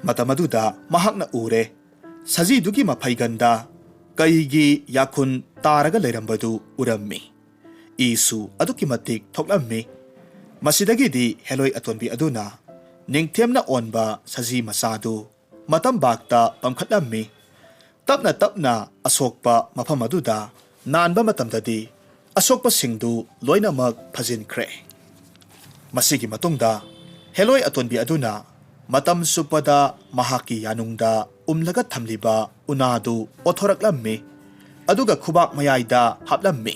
ꯃꯇꯝ ꯑꯗꯨꯗ ꯃꯍꯥꯛꯅ ꯎꯔꯦ ꯁꯖꯤꯗꯨꯒꯤ ꯃꯐꯩꯒꯟꯗ ꯀꯩꯒꯤ ꯌꯥꯈꯨꯟ ꯇꯥꯔꯒ ꯂꯩꯔꯝꯕꯗꯨ ꯎꯔꯝꯃꯤ ꯏꯁꯨ ꯑꯗꯨꯛꯀꯤ ꯃꯇꯤꯛ ꯊꯣꯛꯂꯝꯃꯤ ꯃꯁꯤꯗꯒꯤꯗꯤ ꯍꯦꯂꯣꯏ ꯑꯇꯣꯟꯕꯤ ꯑꯗꯨꯅ ꯅꯤꯡꯊꯦꯝꯅ ꯑꯣꯟꯕ ꯁꯖꯤ ꯃꯆꯥꯗꯨ ꯃꯇꯝꯕꯥꯛꯇ ꯄꯝꯈꯠꯂꯝꯃꯤ ꯇꯞꯅ ꯇꯞꯅ ꯑꯁꯣꯛꯄ ꯃꯐꯝ ꯑꯗꯨꯗ ꯅꯥꯟꯕ ꯃꯇꯝꯗꯗꯤ ꯑꯁꯣꯛꯄꯁꯤꯡꯗꯨ ꯂꯣꯏꯅꯃꯛ ꯐꯖꯤꯟꯈ꯭ꯔꯦ ꯃꯁꯤꯒꯤ ꯃꯇꯨꯡꯗ ꯍꯦꯂꯣꯏ ꯑꯇꯣꯟꯕꯤ ꯑꯗꯨꯅ ꯃꯇꯝ ꯆꯨꯞꯄꯗ ꯃꯍꯥꯛꯀꯤ ꯌꯥꯅꯨꯡꯗ ꯎꯝꯂꯒ ꯊꯝꯂꯤꯕ ꯎꯅꯥꯗꯨ ꯑꯣꯊꯣꯔꯛꯂꯝꯃꯤ ꯑꯗꯨꯒ ꯈꯨꯕꯥꯛ ꯃꯌꯥꯏꯗ ꯍꯥꯞꯂꯝꯃꯤ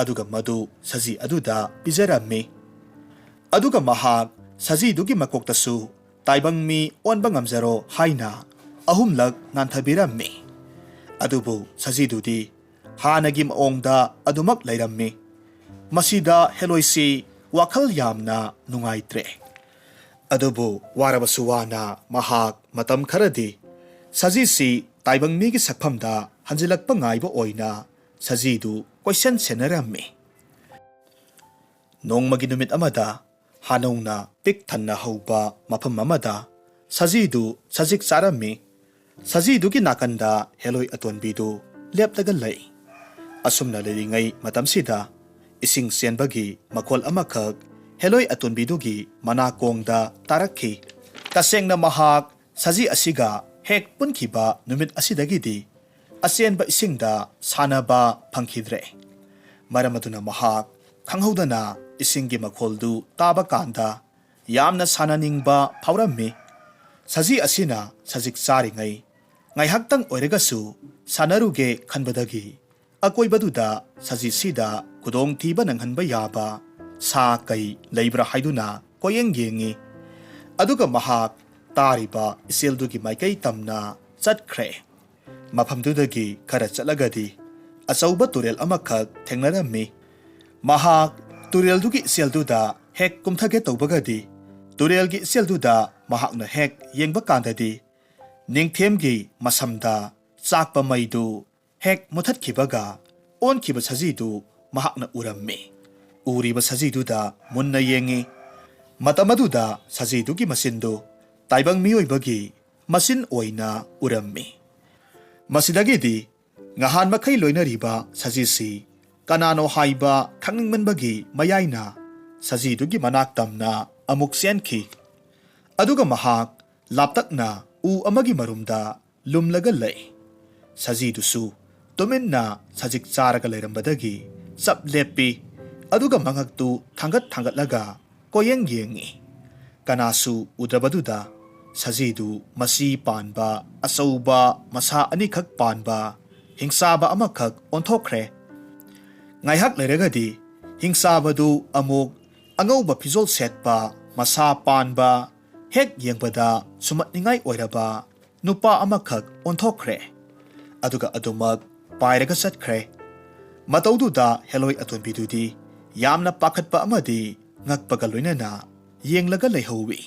ꯑꯗꯨꯒ ꯃꯗꯨ ꯁꯖꯤ ꯑꯗꯨꯗ ꯄꯤꯖꯔꯝꯃꯤ ꯑꯗꯨꯒ ꯃꯍꯥꯛ ꯁꯖꯤꯗꯨꯒꯤ ꯃꯀꯣꯛꯇꯁꯨ ꯇꯥꯏꯕꯪ ꯃꯤ ꯑꯣꯟꯕ ꯉꯝꯖꯔꯣ ꯍꯥꯏꯅ ꯑꯍꯨꯝꯂꯛ ꯅꯥꯟꯊꯕꯤꯔꯝꯃꯤ ꯑꯗꯨꯕꯨ ꯁꯖꯤꯗꯨꯗꯤ ꯍꯥꯟꯅꯒꯤ ꯃꯑꯣꯡꯗ ꯑꯗꯨꯃꯛ ꯂꯩꯔꯝꯃꯤ ꯃꯁꯤꯗ ꯍꯦꯂꯣꯏꯁꯤ ꯋꯥꯈꯜ ꯌꯥꯝꯅ ꯅꯨꯡꯉꯥꯏꯇ꯭ꯔꯦ ꯑꯗꯨꯕꯨ ꯋꯥꯔꯕꯁꯨ ꯋꯥꯅ ꯃꯍꯥꯛ ꯃꯇꯝ ꯈꯔꯗꯤ ꯁꯖꯤꯁꯤ ꯇꯥꯏꯕꯪ ꯃꯤꯒꯤ ꯁꯛꯐꯝꯗ ꯍꯟꯖꯤꯜꯂꯛꯄ ꯉꯥꯏꯕ ꯑꯣꯏꯅ ꯁꯖꯤꯗꯨ ꯀꯣꯏꯁꯟ ꯁꯦꯟꯅꯔꯝꯃꯤ ꯅꯣꯡꯃꯒꯤ ꯅꯨꯃꯤꯠ ꯑꯃꯗ ꯍꯥꯅꯧꯅ ꯄꯤꯛ ꯊꯟꯅ ꯍꯧꯕ ꯃꯐꯝ ꯑꯃꯗ ꯁꯖꯤꯗꯨ ꯁꯖꯤꯛ ꯆꯥꯔꯝꯃꯤ ꯁꯖꯤꯗꯨꯒꯤ ꯅꯥꯀꯟꯗ ꯍꯦꯂꯣꯏ ꯑꯇꯣꯟꯕꯤꯗꯨ ꯂꯦꯞꯂꯒ ꯂꯩ ꯑꯁꯨꯝꯅ ꯂꯩꯔꯤꯉꯩ ꯃꯇꯝꯁꯤꯗ ꯏꯁꯤꯡ ꯆꯦꯟꯕꯒꯤ ꯃꯈꯣꯜ ꯑꯃꯈꯛ ꯍꯦꯂꯣꯏ ꯑꯇꯣꯟꯕꯤꯗꯨꯒꯤ ꯃꯅꯥꯀꯣꯡꯗ ꯇꯥꯔꯛꯈꯤ ꯇꯁꯦꯡꯅ ꯃꯍꯥꯛ ꯁꯖꯤ ꯑꯁꯤꯒ ꯍꯦꯛ ꯄꯨꯟꯈꯤꯕ ꯅꯨꯃꯤꯠ ꯑꯁꯤꯗꯒꯤꯗꯤ ꯑꯆꯦꯟꯕ ꯏꯁꯤꯡꯗ ꯁꯥꯟꯅꯕ ꯐꯪꯈꯤꯗ꯭ꯔꯦ ꯃꯔꯝ ꯑꯗꯨꯅ ꯃꯍꯥꯛ ꯈꯪꯍꯧꯗꯅ ꯏꯁꯤꯡꯒꯤ ꯃꯈꯣꯜꯗꯨ ꯇꯥꯕ ꯀꯥꯟꯗ ꯌꯥꯝꯅ ꯁꯥꯟꯅꯅꯤꯡꯕ ꯐꯥꯎꯔꯝꯃꯤ ꯁꯖꯤ ꯑꯁꯤꯅ ꯁꯖꯤꯛ ꯆꯥꯔꯤꯉꯩ ꯉꯥꯏꯍꯥꯛꯇꯪ ꯑꯣꯏꯔꯒꯁꯨ ꯁꯥꯟꯅꯔꯨꯒꯦ ꯈꯟꯕꯗꯒꯤ ꯑꯀꯣꯏꯕꯗꯨꯗ ꯁꯖꯤꯁꯤꯗ ꯈꯨꯗꯣꯡꯊꯤꯕ ꯅꯪꯍꯟꯕ ꯌꯥꯕ ꯁꯥ ꯀꯩ ꯂꯩꯕ꯭ꯔꯥ ꯍꯥꯏꯗꯨꯅ ꯀꯣꯌꯦꯡ ꯌꯦꯡꯉꯤ ꯑꯗꯨꯒ ꯃꯍꯥꯛ ꯇꯥꯔꯤꯕ ꯏꯆꯦꯜꯗꯨꯒꯤ ꯃꯥꯏꯀꯩ ꯇꯝꯅ ꯆꯠꯈ꯭ꯔꯦ꯫ ꯃꯐꯝꯗꯨꯗꯒꯤ ꯈꯔ ꯆꯠꯂꯒꯗꯤ ꯑꯆꯧꯕ ꯇꯨꯔꯦꯜ ꯑꯃꯈꯛ ꯊꯦꯡꯅꯔꯝꯃꯤ꯫ ꯃꯍꯥꯛ ꯇꯨꯔꯦꯜꯗꯨꯒꯤ ꯏꯆꯦꯜꯗꯨꯗ ꯍꯦꯛ ꯀꯨꯝꯊꯒꯦ ꯇꯧꯕꯒꯗꯤ ꯇꯨꯔꯦꯜꯒꯤ ꯏꯆꯦꯜꯗꯨꯗ ꯃꯍꯥꯛꯅ ꯍꯦꯛ ꯌꯦꯡꯕ ꯀꯥꯟꯗꯗꯤ ꯅꯤꯡꯊꯦꯝꯒꯤ ꯃꯁꯝꯗ ꯆꯥꯛꯄ ꯃꯩꯗꯨ ꯍꯦꯛ ꯃꯨꯊꯠꯈꯤꯕꯒ ꯑꯣꯟꯈꯤꯕ ꯁꯖꯤꯗꯨ ꯃꯍꯥꯛꯅ ꯎꯔꯝꯃꯤ꯫ ꯎꯔꯤꯕ ꯁꯖꯤꯗꯨꯗ ꯃꯨꯟꯅ ꯌꯦꯡꯉꯤ꯫ ꯃꯇꯝ ꯑꯗꯨꯗ ꯁꯖꯤꯗꯨꯒꯤ ꯃꯆꯤꯟꯗꯨ ꯇꯥꯏꯕꯪ ꯃꯤꯑꯣꯏꯕꯒꯤ ꯃꯆꯤꯟ ꯑꯣꯏꯅ ꯎꯔꯝꯃꯤ꯫ ꯃꯁꯤꯗꯒꯤꯗꯤ ꯉꯍꯥꯟ ꯃꯈꯩ ꯂꯣꯏꯅꯔꯤꯕ ꯁꯖꯤꯁꯤ ꯀꯅꯥꯅꯣ ꯍꯥꯏꯕ ꯈꯪꯅꯤꯡꯃꯟꯕꯒꯤ ꯃꯌꯥꯏꯅ ꯁꯖꯤꯗꯨꯒꯤ ꯃꯅꯥꯛ ꯇꯝꯅ ꯑꯃꯨꯛ ꯆꯦꯟꯈꯤ꯫ ꯑꯗꯨꯒ ꯃꯍꯥꯛ ꯂꯥꯞꯇꯛꯅ ꯎ ꯑꯃꯒꯤ ꯃꯔꯨꯝꯗ ꯂꯨꯝꯂꯒ ꯂꯩ꯫ ꯁꯖꯤꯗꯨꯁꯨ ꯇꯨꯃꯤꯟꯅ ꯁꯖꯤꯛ ꯆꯥꯔꯒ ꯂꯩꯔꯝꯕꯗꯒꯤ ꯆꯞ ꯂꯦꯞꯄꯤ꯫ ꯑꯗꯨꯒ ꯃꯉꯛꯇꯨ ꯊꯥꯡꯒꯠꯂꯒ ꯀꯣꯌꯦꯡ ꯌꯦꯡꯉꯤ꯫ ꯀꯅꯥꯁꯨ ꯎꯗ꯭ꯔꯕꯗꯨꯗ ꯁꯖꯤꯗꯨ ꯃꯆꯤ ꯄꯥꯟꯕ ꯑꯆꯧꯕ ꯃꯁꯥ ꯑꯅꯤꯈꯛ ꯄꯥꯟꯕ ꯍꯤꯡꯆꯥꯕ ꯑꯃꯈꯛ ꯑꯣꯟꯊꯣꯛꯈ꯭ꯔꯦ꯫ ꯉꯥꯏꯍꯥꯛ ꯂꯩꯔꯒꯗꯤ ꯍꯤꯡꯆꯥꯕꯗꯨ ꯑꯃꯨꯛ ꯑꯉꯧꯕ ꯐꯤꯖꯣꯜ ꯁꯦꯠꯄ ꯃꯁꯥ ꯄꯥꯟꯕ ꯍꯦꯛ ꯌꯦꯡꯕꯗ ꯁꯨꯝꯍꯠꯅꯤꯡꯉꯥꯏ ꯑꯣꯏꯔꯕ ꯅꯨꯄꯥ ꯑꯃꯈꯛ ꯑꯣꯟꯊꯣꯛꯈ꯭ರೆ꯫ ꯑꯗꯨꯒ ꯑꯗꯨꯃꯛ ꯄꯥꯏꯔꯒ ꯆꯠꯈ꯭ꯔꯦ꯫ ꯃꯇꯧꯗꯨꯗ ꯍꯦꯂꯣꯏ ꯑꯇꯣꯟꯕꯤꯗꯨꯗꯤ ꯌꯥꯝꯅ ꯄꯥꯈꯠꯄ ꯑꯃꯗꯤ ꯉꯛꯄꯒ ꯂꯣꯏꯅꯅ ꯌꯦꯡꯂꯒ ꯂꯩꯍꯧꯋꯤ꯫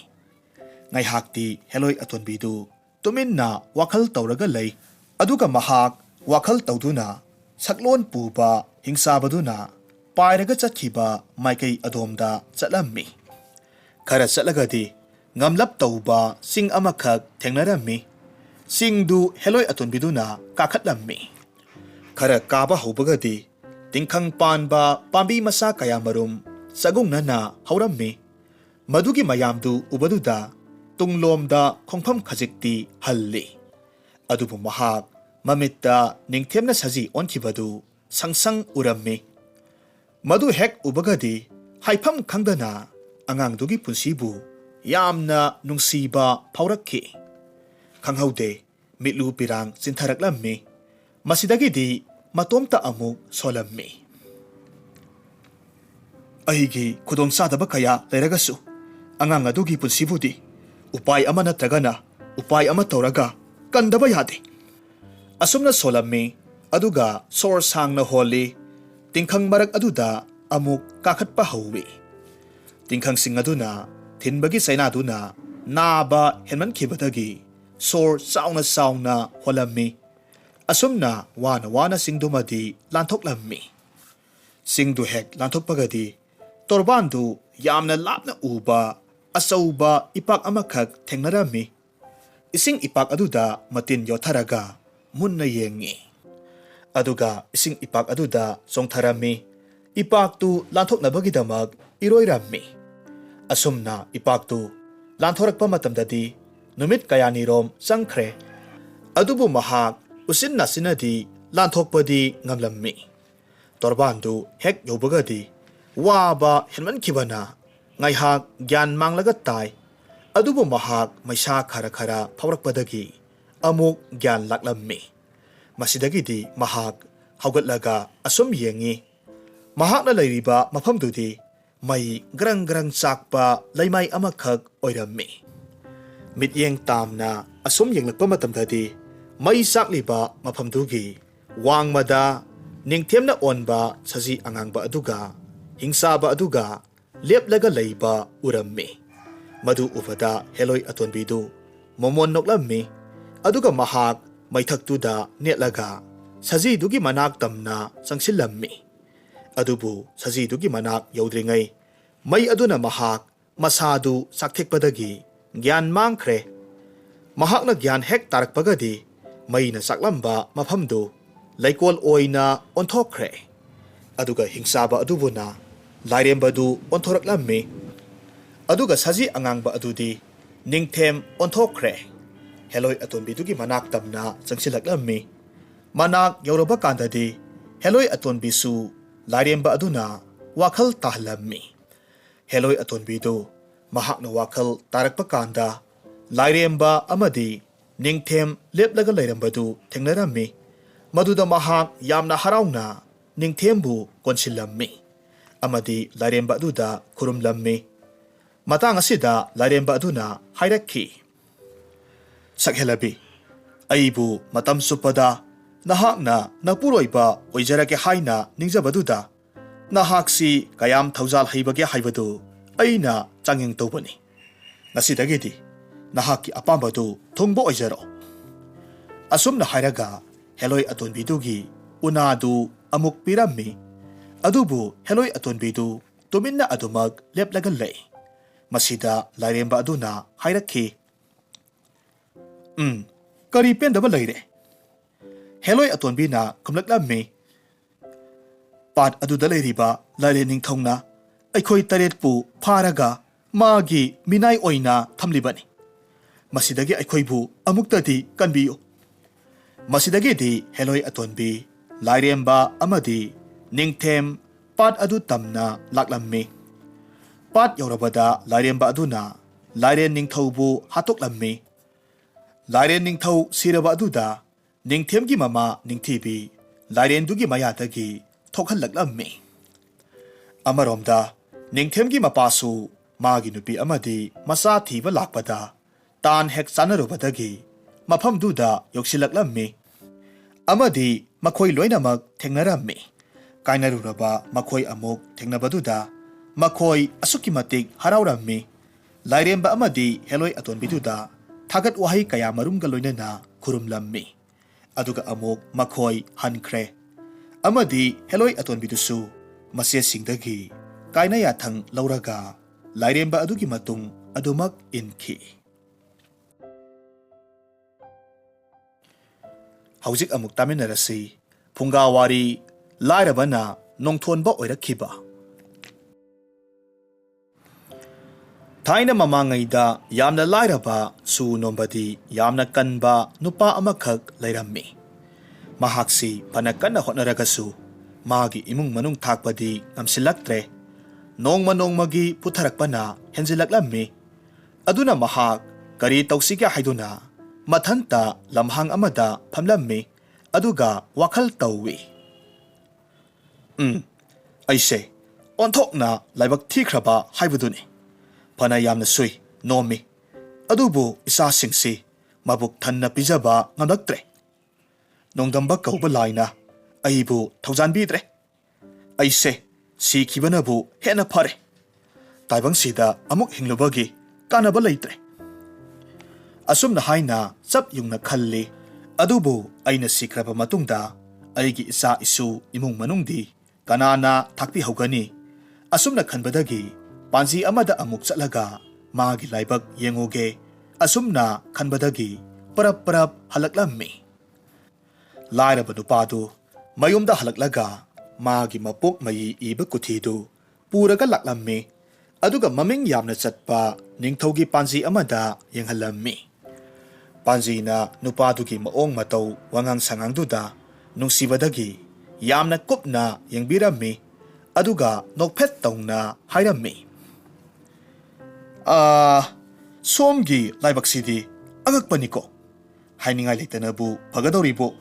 ꯉꯥꯏꯍꯥꯛꯇꯤ ꯍꯦꯂꯣꯏ ꯑꯇꯣꯟꯕꯤꯗꯨ ꯇꯨꯃꯤꯟꯅ ꯋꯥꯈꯜ ꯇꯧꯔꯒ ꯂꯩ꯫ ꯑꯗꯨꯒ ꯃꯍꯥꯛ ꯋꯥꯈꯜ ꯇꯧꯗꯨꯅ ꯁꯛꯂꯣꯟ ꯄꯨꯕ ꯍꯤꯡꯆꯥꯕꯗꯨꯅ ꯄꯥꯏꯔꯒ ꯆꯠꯈꯤꯕ ꯃꯥꯏꯀꯩ ꯑꯗꯣꯝꯗ ꯆꯠꯂꯝꯃꯤ꯫ ꯈꯔ ꯆꯠꯂꯒꯗꯤ ꯉꯝꯂꯞ ꯇꯧꯕ ꯆꯤꯡ ꯑꯃꯈꯛ ꯊꯦꯡꯅꯔꯝꯃꯤ꯫ ꯆꯤꯡꯗꯨ ꯍꯦꯂꯣꯏ ꯑꯇꯣꯟꯕꯤꯗꯨꯅ ꯀꯥꯈꯠꯂꯝꯃꯤ꯫ ꯈꯔ ꯀꯥꯕ ꯍꯧꯕꯒꯗꯤ ꯇꯤꯡꯈꯪ ꯄꯥꯟꯕ ꯄꯥꯝꯕꯤ ꯃꯆꯥ ꯀꯌꯥꯃꯔꯨꯝ ꯆꯒꯨꯡꯅꯅ ꯍꯧꯔꯝꯃꯤ꯫ ꯃꯗꯨꯒꯤ ꯃꯌꯥꯝꯗꯨ ꯎꯕꯗꯨꯗ ꯇꯨꯡꯂꯣꯝꯗ ꯈꯣꯡꯐꯝ ꯈꯖꯤꯛꯇꯤ ꯍꯜꯂꯤ꯫ ꯑꯗꯨꯕꯨ ꯃꯍꯥꯛ ꯃꯃꯤꯠꯇ ꯅꯤꯡꯊꯦꯝꯅ ꯁꯖꯤ ꯑꯣꯟꯈꯤꯕꯗꯨ ꯁꯪꯁꯪ ꯎꯔꯝꯃꯤ꯫ ꯃꯗꯨ ꯍꯦꯛ ꯎꯕꯒꯗꯤ ꯍꯥꯏꯐꯝ ꯈꯪꯗꯅ ꯑꯉꯥꯡꯗꯨꯒꯤ ꯄꯨꯟꯁꯤꯕꯨ ꯌꯥꯝꯅ ꯅꯨꯡꯁꯤꯕ ꯐꯥꯎꯔꯛꯈꯤ꯫ ꯈꯪꯍꯧꯗꯦ ꯃꯤꯠꯂꯨ ꯄꯤꯔꯥꯡ ꯆꯤꯟꯊꯔꯛꯂꯝꯃꯤ꯫ ꯃꯁꯤꯗꯒꯤꯗꯤ ꯃꯇꯣꯝꯇ ꯑꯃꯨꯛ ꯁꯣꯜꯂꯝꯃꯤ꯫ ꯑꯩꯒꯤ ꯈꯨꯗꯣꯡꯆꯥꯗꯕ ꯀꯌꯥ ꯂꯩꯔꯒꯁꯨ ꯑꯉꯥꯡ ꯑꯗꯨꯒꯤ ꯄꯨꯟꯁꯤꯕꯨꯗꯤ ꯎꯄꯥꯏ ꯑꯃ ꯅꯠꯇ꯭ꯔꯒꯅ ꯎꯄꯥꯏ ꯑꯃ ꯇꯧꯔꯒ ꯀꯟꯗꯕ ꯌꯥꯗꯦ꯫ ꯑꯁꯨꯝꯅ ꯁꯣꯜꯂꯝꯃꯤ꯫ ꯑꯗꯨꯒ ꯁꯣꯔ ꯁꯥꯡꯅ ꯍꯣꯜꯂꯤ꯫ ꯇꯤꯡꯈꯪ ꯃꯔꯛ ꯑꯗꯨꯗ ꯑꯃꯨꯛ ꯀꯥꯈꯠꯄ ꯍꯧꯋꯤ꯫ ꯇꯤꯡꯈꯪꯁꯤꯡ ꯑꯗꯨꯅ ꯊꯤꯟꯕꯒꯤ ꯆꯩꯅꯥꯗꯨꯅ ꯅꯥꯕ ꯍꯦꯟꯃꯟꯈꯤꯕꯗꯒꯤ ꯁꯣꯔ ꯆꯥꯎꯅ ꯆꯥꯎꯅ ꯍꯣꯜꯂꯝꯃꯤ꯫ ꯑꯁꯨꯝꯅ ꯋꯥꯅ ꯋꯥꯅ ꯆꯤꯡꯗꯨꯃꯗꯤ ꯂꯥꯟꯊꯣꯛꯂꯝꯃꯤ꯫ ꯆꯤꯡꯗꯨ ꯍꯦꯛ ꯂꯥꯟꯊꯣꯛꯄꯒꯗꯤ ꯇꯣꯔꯕꯥꯟꯗꯨ ꯌꯥꯝꯅ ꯂꯥꯞꯅ ꯎꯕ ꯑꯆꯧꯕ ꯏꯄꯥꯛ ꯑꯃꯈꯛ ꯊꯦꯡꯅꯔꯝꯃꯤ꯫ ꯏꯁꯤꯡ ꯏꯄꯥꯛ ꯑꯗꯨꯗ ꯃꯇꯤꯟ ꯌꯣꯠꯊꯔꯒ ꯃꯨꯟꯅ ꯌꯦꯡꯉꯤ꯫ ꯑꯗꯨꯒ ꯏꯁꯤꯡ ꯏꯄꯥꯛ ꯑꯗꯨꯗ ꯆꯣꯡꯊꯔꯝꯃꯤ꯫ ꯏꯄꯥꯛꯇꯨ ꯂꯥꯟꯊꯣꯛꯅꯕꯒꯤꯗꯃꯛ ꯏꯔꯣꯏꯔꯝꯃꯤ꯫ ꯑꯁꯨꯝꯅ ꯏꯄꯥꯛꯇꯨ ꯂꯥꯟꯊꯣꯔꯛꯄ ꯃꯇꯝꯗꯗꯤ ꯅꯨꯃꯤꯠ ꯀꯌꯥꯅꯤꯔꯣꯝ ꯆꯪꯈ꯭ꯔꯦ꯫ ꯑꯗꯨꯕꯨ ꯃꯍꯥꯛ ꯎꯆꯤꯟ ꯅꯥꯆꯤꯟꯅꯗꯤ ꯂꯥꯟꯊꯣꯛꯄꯗꯤ ꯉꯝꯂꯝꯃꯤ꯫ ꯇꯣꯔꯕꯥꯟꯗꯨ ꯍꯦꯛ ꯌꯧꯕꯒꯗꯤ ꯋꯥꯕ ꯍꯦꯟꯃꯟꯈꯤꯕꯅ ꯉꯥꯏꯍꯥꯛ ꯒ꯭ꯌꯥꯟ ꯃꯥꯡꯂꯒ ꯇꯥꯏ꯫ ꯑꯗꯨꯕꯨ ꯃꯍꯥꯛ ꯃꯩꯁꯥ ꯈꯔ ꯈꯔ ꯐꯥꯎꯔꯛꯄꯗꯒꯤ ꯑꯃꯨꯛ ꯒ꯭ꯌꯥꯟ ꯂꯥꯛꯂꯝꯃꯤ꯫ ꯃꯁꯤꯗꯒꯤꯗꯤ ꯃꯍꯥꯛ ꯍꯧꯒꯠꯂꯒ ꯑꯁꯨꯝ ꯌꯦꯡꯉꯤ꯫ ꯃꯍꯥꯛꯅ ꯂꯩꯔꯤꯕ ꯃꯐꯝꯗꯨꯗꯤ ꯃꯩ ꯒ꯭ꯔꯪ ꯒ꯭ꯔꯪ ꯆꯥꯛꯄ ꯂꯩꯃꯥꯏ ꯑꯃꯈꯛ ꯑꯣꯏꯔꯝꯃꯤ꯫ ꯃꯤꯠꯌꯦꯡ ꯇꯥꯝꯅ ꯑꯁꯨꯝ ꯌꯦꯡꯂꯛꯄ ꯃꯇꯝꯗꯗꯤ ꯃꯩ ꯆꯥꯛꯂꯤꯕ ꯃꯐꯝꯗꯨꯒꯤ ꯋꯥꯡꯃꯗ ꯅꯤꯡꯊꯦꯝꯅ ꯑꯣꯟꯕ ꯁꯖꯤ ꯑꯉꯥꯡꯕ ꯑꯗꯨꯒ ꯍꯤꯡꯆꯥꯕ ꯑꯗꯨꯒ ꯂꯦꯞꯂꯒ ꯂꯩꯕ ꯎꯔꯝꯃꯤ꯫ ꯃꯗꯨ ꯎꯕꯗ ꯍꯦꯂꯣꯏ ꯑꯇꯣꯟꯕꯤꯗꯨ ꯃꯣꯃꯣꯟ ꯅꯣꯛꯂꯝꯃꯤ꯫ ꯑꯗꯨꯒ ꯃꯍꯥꯛ ꯃꯩꯊꯛꯇꯨꯗ ꯅꯦꯠꯂꯒ ꯁꯖꯤꯗꯨꯒꯤ ꯃꯅꯥꯛ ꯇꯝꯅ ꯆꯪꯁꯤꯜꯂꯝꯃꯤ꯫ ꯑꯗꯨꯕꯨ ꯁꯖꯤꯗꯨꯒꯤ ꯃꯅꯥꯛ ꯌꯧꯗ꯭ꯔꯤꯉꯩ ꯃꯩ ꯑꯗꯨꯅ ꯃꯍꯥꯛ ꯃꯁꯥꯗꯨ ꯆꯥꯛꯊꯦꯛꯄꯗꯒꯤ ꯒ꯭ꯌꯥꯟ ꯃꯥꯡꯈ꯭ꯔꯦ꯫ ꯃꯍꯥꯛꯅ ꯒ꯭ꯌꯥꯟ ꯍꯦꯛ ꯇꯥꯔꯛꯄꯒꯗꯤ ꯃꯩꯅ ꯆꯥꯛꯂꯝꯕ ꯃꯐꯝꯗꯨ ꯂꯩꯀꯣꯜ ꯑꯣꯏꯅ ꯑꯣꯟꯊꯣꯛꯈ꯭ꯔꯦ꯫ ꯑꯗꯨꯒ ꯍꯤꯡꯆꯥꯕ ꯑꯗꯨꯕꯨꯅ ꯂꯥꯏꯔꯦꯝꯕꯗꯨ ꯑꯣꯟꯊꯣꯔꯛꯂꯝꯃꯤ꯫ ꯑꯗꯨꯒ ꯁꯖꯤ ꯑꯉꯥꯡꯕ ꯑꯗꯨꯗꯤ ꯅꯤꯡꯊꯦꯝ ꯑꯣꯟꯊꯣꯛꯈ꯭ꯔꯦ꯫ ꯍꯦꯂꯣꯏ ꯑꯇꯣꯟꯕꯤꯗꯨꯒꯤ ꯃꯅꯥꯛ ꯇꯝꯅ ꯆꯪꯁꯤꯜꯂꯛꯂꯝꯃꯤ꯫ ꯃꯅꯥꯛ ꯌꯧꯔꯕ ꯀꯥꯟꯗꯗꯤ ꯍꯦꯂꯣꯏ ꯑꯇꯣꯟꯕꯤꯁꯨ ꯂꯥꯏꯔꯦꯝꯕ ꯑꯗꯨꯅ ꯋꯥꯈꯜ ꯇꯥꯍꯜꯂꯝꯃꯤ꯫ ꯍꯦꯂꯣꯏ ꯑꯇꯣꯟꯕꯤꯗꯨ ꯃꯍꯥꯛꯅ ꯋꯥꯈꯜ ꯇꯥꯔꯛꯄ ꯀꯥꯟꯗ ꯂꯥꯏꯔꯦꯝꯕ ꯑꯃꯗꯤ ꯅꯤꯡꯊꯦꯝ ꯂꯦꯞꯂꯒ ꯂꯩꯔꯝꯕꯗꯨ ꯊꯦꯡꯅꯔꯝꯃꯤ꯫ ꯃꯗꯨꯗ ꯃꯍꯥꯛ ꯌꯥꯝꯅ ꯍꯔꯥꯎꯅ ꯅꯤꯡꯊꯦꯝꯕꯨ ꯀꯣꯟꯁꯤꯜꯂꯝꯃꯤ꯫ ꯑꯃꯗꯤ ꯂꯥꯏꯔꯦꯝꯕ ꯑꯗꯨꯗ ꯈꯨꯔꯨꯝꯂꯝꯃꯤ꯫ Matang asida lairemba aduna hairakhi. Sakhelabi, aibu matam supada, nahakna napuroiba oijarake haina ningjabaduda, nahaksi kayam thaujal haibage haibadu, aina changyeng tobani. Nasidagedi, nahaki apambadu thongbo oijaro. Asumna hairaga, heloi atonbidugi, unadu amuk pirami, adubu heloi atonbidu, tuminna adumag leplagalay. Masida lairemba aduna hairakhi. Kari pendaba laire. Heloi atonbina kumlaklami. Pat aduda lairiba laire ningthongna, aikhoi taretpu pharaga, magi minai oina thamlibani. Masidagi aikhoi amuktadi kanbiyo. Masidagi di heloi atonbi, lairemba amadi, ningthem, pat adu tamna laklammi. Pat yaurabada lairemba aduna, laire ningthaubu hatoklammi. Laire ningthau siraba aduda, ningthemgi mama ningthibi, lairendugi mayatagi thokhalaklammi. Amaromda, ningthemgi mapasu, magi nupi amadi, masa thiba lakpada, tan hek sanarubadagi, mafamduda yoksilaklammi. Amadi, makhoi loinamak thengnarammi. Kainaruraba makhoi amuk thengnabaduda, makhoi asukimatik haraurammi. Lairemba amadi heloi atonbiduda, thagat wahai kaya marumga loinana khurumlammi. Aduga amuk makhoi hankre. Amadi heloi atonbidusu, masya singdagi, kaina yathang lauraga, lairemba adugi matung adumak inki. Haujik amuk taminarasi, Phunga Wari, lairabana nongthonba oirakhiba. Thaina mamangaida yamna lairaba su nombadi yamna kanba nupa amakhak lairammi. Mahaksi panakanna hotnaragasu, magi imung manung thakpadi ngamsilaktre. Nongma nongmagi putharakpana henjilaklammi. Aduna mahak kari tausiga haiduna, mathanta lamhang amada phamlammi, aduga wakhal tauwi. Aise, onthokna laibak thikraba haibuduni. Pana yamna sui, nomi. Adubu isa singsi, mabuk thanna pijaba ngamlaktre. Nongdamba kauba laina, aibu thauzan bidre. Aise, si kibanabu hena pare. Taibang sida amuk hinglubagi, kanaba laitre. Asumna haina sap yungna khalli, adubu aina sikraba matungda, aigi isa isu imung manungdi, kanana thakpi haugani. Asumna khanbadagi, Panji amada amuk chatlaga, magi laibak yengoge, asumna khanbadagi, parap halaklammi. Lairaba nupadu, mayumda halaklaga, magi mapok mayi iba kuthidu, puraga laklammi, aduga maming yamna chatpa, ningthogi panji amada yenghalammi. Panji na nupadugi maong matau wangang sangangduda, nungsibadagi, yamna kupna yengbirammi, aduga nokphet tongna hairammi. Somgi laibak sidi agakpaniko. Hainingai leitanabu pagadoribo.